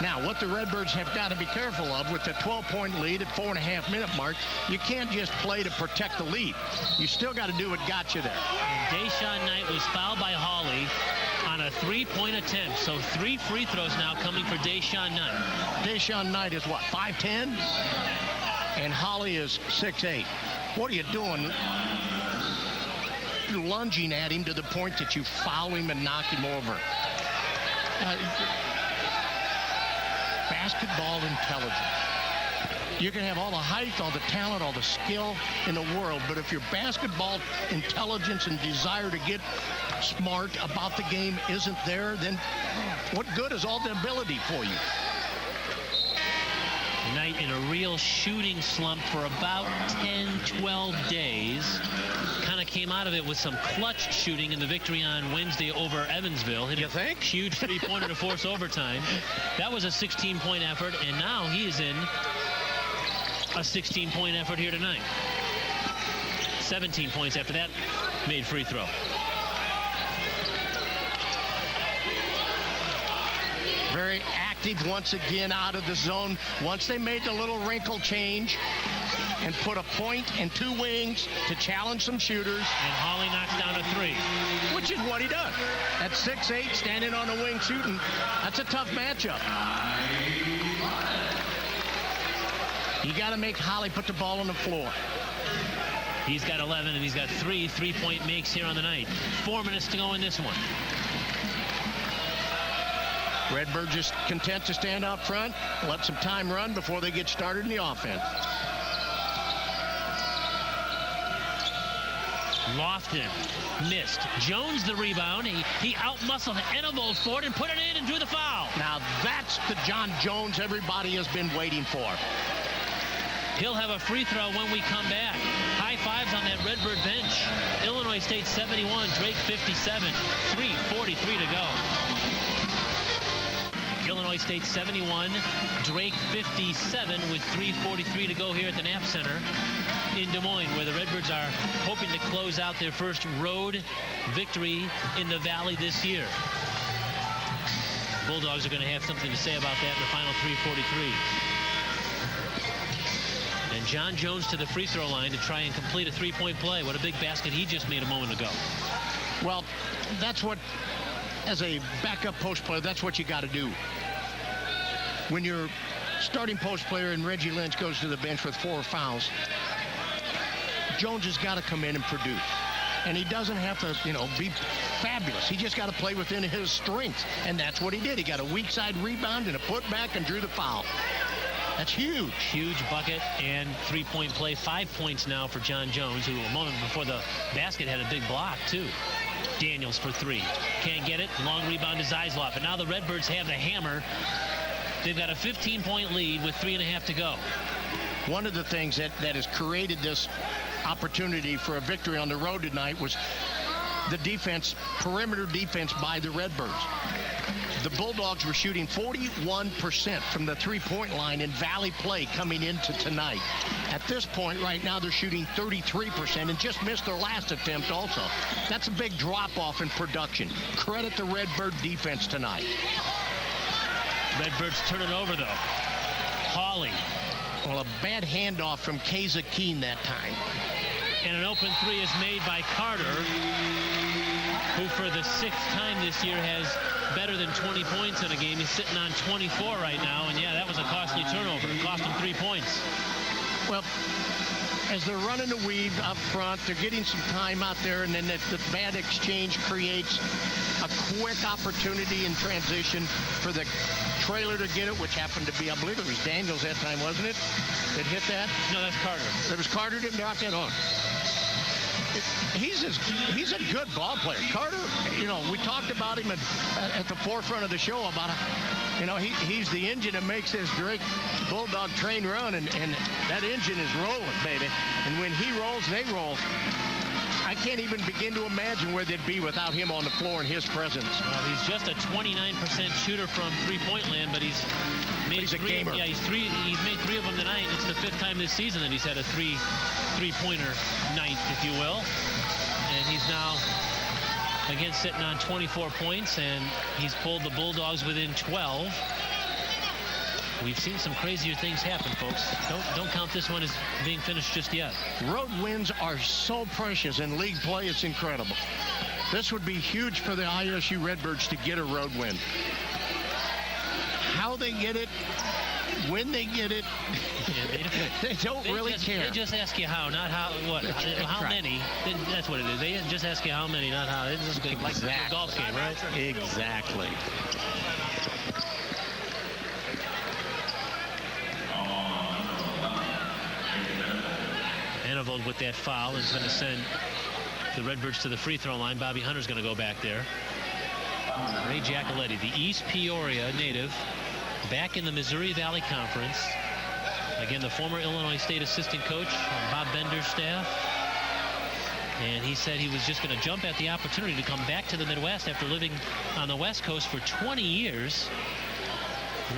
Now, what the Redbirds have got to be careful of with the 12-point lead at 4.5-minute mark, you can't just play to protect the lead. You still got to do what got you there. And Deshaun Knight was fouled by Hawley on a 3-point attempt. So 3 free throws now coming for Deshaun Knight. Deshaun Knight is what, 5'10"? And Hawley is 6'8". What are you doing? You're lunging at him to the point that you foul him and knock him over. Basketball intelligence. You can have all the height, all the talent, all the skill in the world, but if your basketball intelligence and desire to get smart about the game isn't there, then what good is all the ability for you? Knight in a real shooting slump for about 10-12 days. Kind of came out of it with some clutch shooting in the victory on Wednesday over Evansville. You think? Huge three-pointer to force overtime. That was a 16-point effort, and now he is in a 16-point effort here tonight. 17 points after that made free throw. Very active once again out of the zone. Once they made the little wrinkle change and put a point and 2 wings to challenge some shooters. And Hawley knocks down a 3. Which is what he does. At 6'8", standing on the wing shooting, that's a tough matchup. You got to make Hawley put the ball on the floor. He's got 11, and he's got 3 3-point makes here on the night. 4 minutes to go in this one. Redbird just content to stand out front, let some time run before they get started in the offense. Lofton missed. Jones the rebound. He out-muscled Enevold for it and put it in and drew the foul. Now that's the John Jones everybody has been waiting for. He'll have a free throw when we come back. High fives on that Redbird bench. Illinois State 71, Drake 57. 3:43 to go. Illinois State 71, Drake 57 with 3:43 to go here at the Knapp Center in Des Moines, where the Redbirds are hoping to close out their first road victory in the Valley this year. Bulldogs are going to have something to say about that in the final 3:43. And John Jones to the free throw line to try and complete a 3-point play. What a big basket he just made a moment ago. Well, that's what, as a backup post player, that's what you got to do. When you're starting post player and Reggie Lynch goes to the bench with 4 fouls, Jones has got to come in and produce. And he doesn't have to, be fabulous. He just got to play within his strengths. And that's what he did. He got a weak side rebound and a putback and drew the foul. That's huge. Huge bucket and 3-point play. 5 points now for John Jones, who a moment before the basket had a big block, too. Daniels for 3. Can't get it. Long rebound to Zeisloff. And now the Redbirds have the hammer They've got a 15-point lead with 3.5 to go. One of the things that has created this opportunity for a victory on the road tonight was the defense, perimeter defense by the Redbirds. The Bulldogs were shooting 41% from the three-point line in Valley play coming into tonight. At this point right now, they're shooting 33% and just missed their last attempt also. That's a big drop-off in production. Credit the Redbird defense tonight. Redbirds turn it over, though. Hawley. Well, a bad handoff from Keza Keene that time. And an open three is made by Carter, who for the 6th time this year has better than 20 points in a game. He's sitting on 24 right now, and yeah, that was a costly turnover. It cost him 3 points. Well, as they're running the weave up front, they're getting some time out there, and then the bad exchange creates a quick opportunity in transition for the trailer to get it, which happened to be, I believe it was Daniels that time, wasn't it? That hit that? No, that's Carter. It was Carter that dropped that on. He's a good ball player. Carter, we talked about him at the forefront of the show about, he's the engine that makes this Drake Bulldog train run, and that engine is rolling, baby. And when he rolls, they roll. I can't even begin to imagine where they'd be without him on the floor in his presence. Well, he's just a 29% shooter from three-point land, but he's made a gamer. Yeah, he's made 3 of them tonight. It's the 5th time this season that he's had a three-pointer night, if you will. And he's now, again, sitting on 24 points, and he's pulled the Bulldogs within 12. We've seen some crazier things happen, folks. Don't count this one as being finished just yet. Road wins are so precious in league play, it's incredible. This would be huge for the ISU Redbirds to get a road win. How they get it, when they get it, they don't really care. They just ask you how, not how, what, how many. That's what it is. They just ask you how many, not how. It's just like a golf game, right? Exactly. Anavold with that foul is going to send the Redbirds to the free throw line. Bobby Hunter's going to go back there. Ray Giacoletti, the East Peoria native, back in the Missouri Valley Conference. Again, the former Illinois State assistant coach on Bob Bender's staff. And he said he was just going to jump at the opportunity to come back to the Midwest after living on the West Coast for 20 years.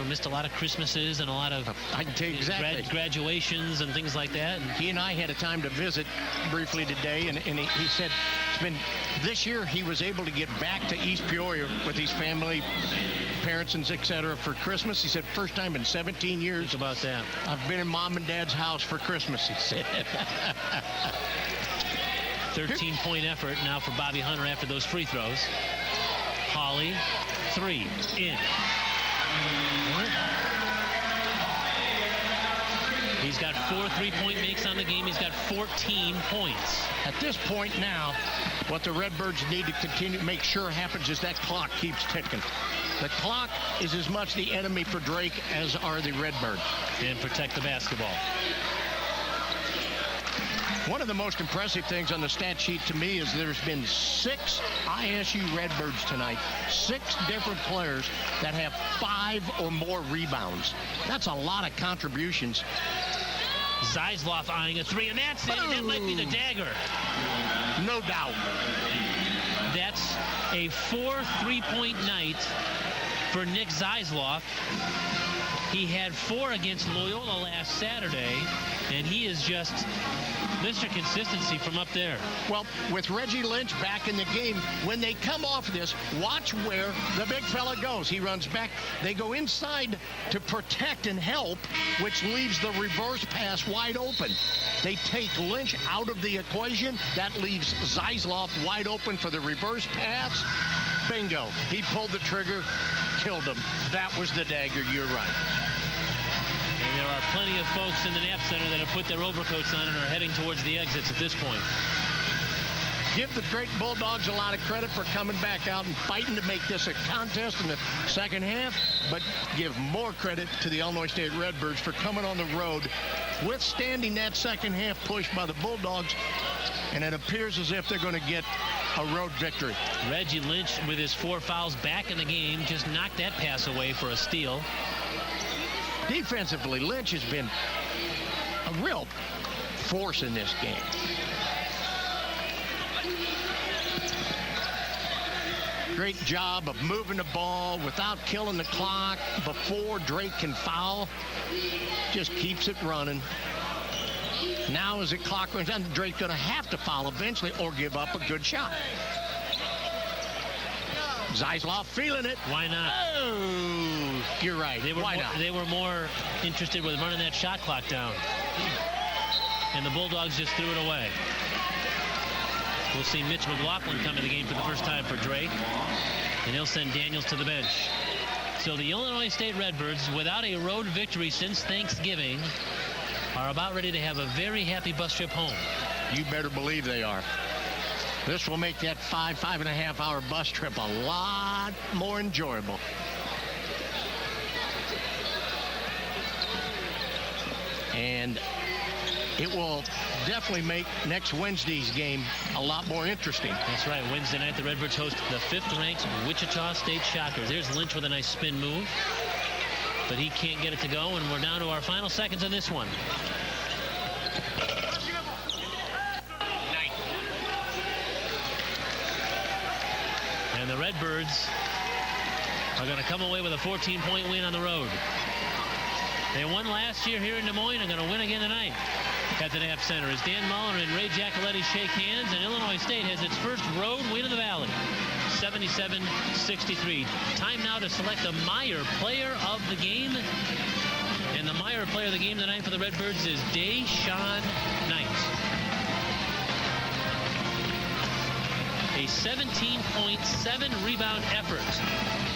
Missed a lot of Christmases and a lot of graduations and things like that. And he and I had a time to visit briefly today, and he said this year he was able to get back to East Peoria with his family, parents, and etc. for Christmas. He said first time in 17 years. Think about that. I've been in Mom and Dad's house for Christmas, he said. 13-point effort now for Bobby Hunter after those free throws. Hawley, 3, in. He's got 4 3-point makes on the game. He's got 14 points. At this point now, what the Redbirds need to continue to make sure happens is that clock keeps ticking. The clock is as much the enemy for Drake as are the Redbirds. And protect the basketball. One of the most impressive things on the stat sheet to me is there's been 6 ISU Redbirds tonight, 6 different players that have 5 or more rebounds. That's a lot of contributions. Zeisloff eyeing a 3, and that's it. That might be the dagger. No doubt. That's a 4 3-point night for Nick Zeisloff. He had 4 against Loyola last Saturday, and he is just Mr. Consistency from up there. Well, with Reggie Lynch back in the game, when they come off this, watch where the big fella goes. He runs back. They go inside to protect and help, which leaves the reverse pass wide open. They take Lynch out of the equation. That leaves Zeisloff wide open for the reverse pass. Bingo. He pulled the trigger, killed him. That was the dagger. You're right. And there are plenty of folks in the Knapp Center that have put their overcoats on and are heading towards the exits at this point. Give the Drake Bulldogs a lot of credit for coming back out and fighting to make this a contest in the second half, but give more credit to the Illinois State Redbirds for coming on the road, withstanding that second half push by the Bulldogs, and it appears as if they're going to get a road victory. Reggie Lynch with his 4 fouls back in the game just knocked that pass away for a steal. Defensively, Lynch has been a real force in this game. Great job of moving the ball without killing the clock before Drake can foul. Just keeps it running. Now as the clock runs down, Drake's going to have to foul eventually or give up a good shot. Zeisloff feeling it. Why not? Oh, you're right. Why not? They were more interested with running that shot clock down. And the Bulldogs just threw it away. We'll see Mitch McLaughlin come to the game for the first time for Drake. And he'll send Daniels to the bench. So the Illinois State Redbirds, without a road victory since Thanksgiving, are about ready to have a very happy bus trip home. You better believe they are. This will make that 5.5 hour bus trip a lot more enjoyable. And it will definitely make next Wednesday's game a lot more interesting. That's right. Wednesday night, the Redbirds host the 5th-ranked Wichita State Shockers. There's Lynch with a nice spin move, but he can't get it to go, and we're down to our final seconds on this one. And the Redbirds are going to come away with a 14-point win on the road. They won last year here in Des Moines and going to win again tonight at the Knapp Center as Dan Muller and Ray Giacoletti shake hands, and Illinois State has its first road win of the Valley, 77-63. Time now to select the Meyer player of the game. And the Meyer player of the game tonight for the Redbirds is Deshaun Knight. A 17.7 rebound effort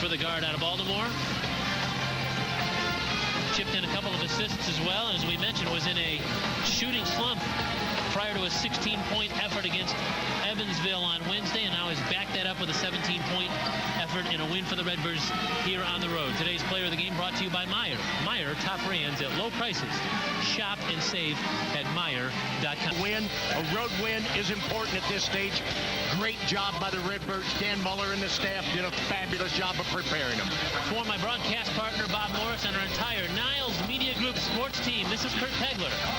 for the guard out of Baltimore. Chipped in a couple of assists as well, and as we mentioned, was in a shooting slump prior to a 16-point effort against Evansville on Wednesday, and now has backed that up with a 17-point effort in a win for the Redbirds here on the road. Today's player of the game brought to you by Meyer. Meyer, top brands at low prices. Shop and save at Meyer.com. A road win is important at this stage. Great job by the Redbirds. Dan Muller and the staff did a fabulous job of preparing them. For my broadcast partner, Bob Morris, and our entire Niles Media Group sports team, this is Kurt Pegler.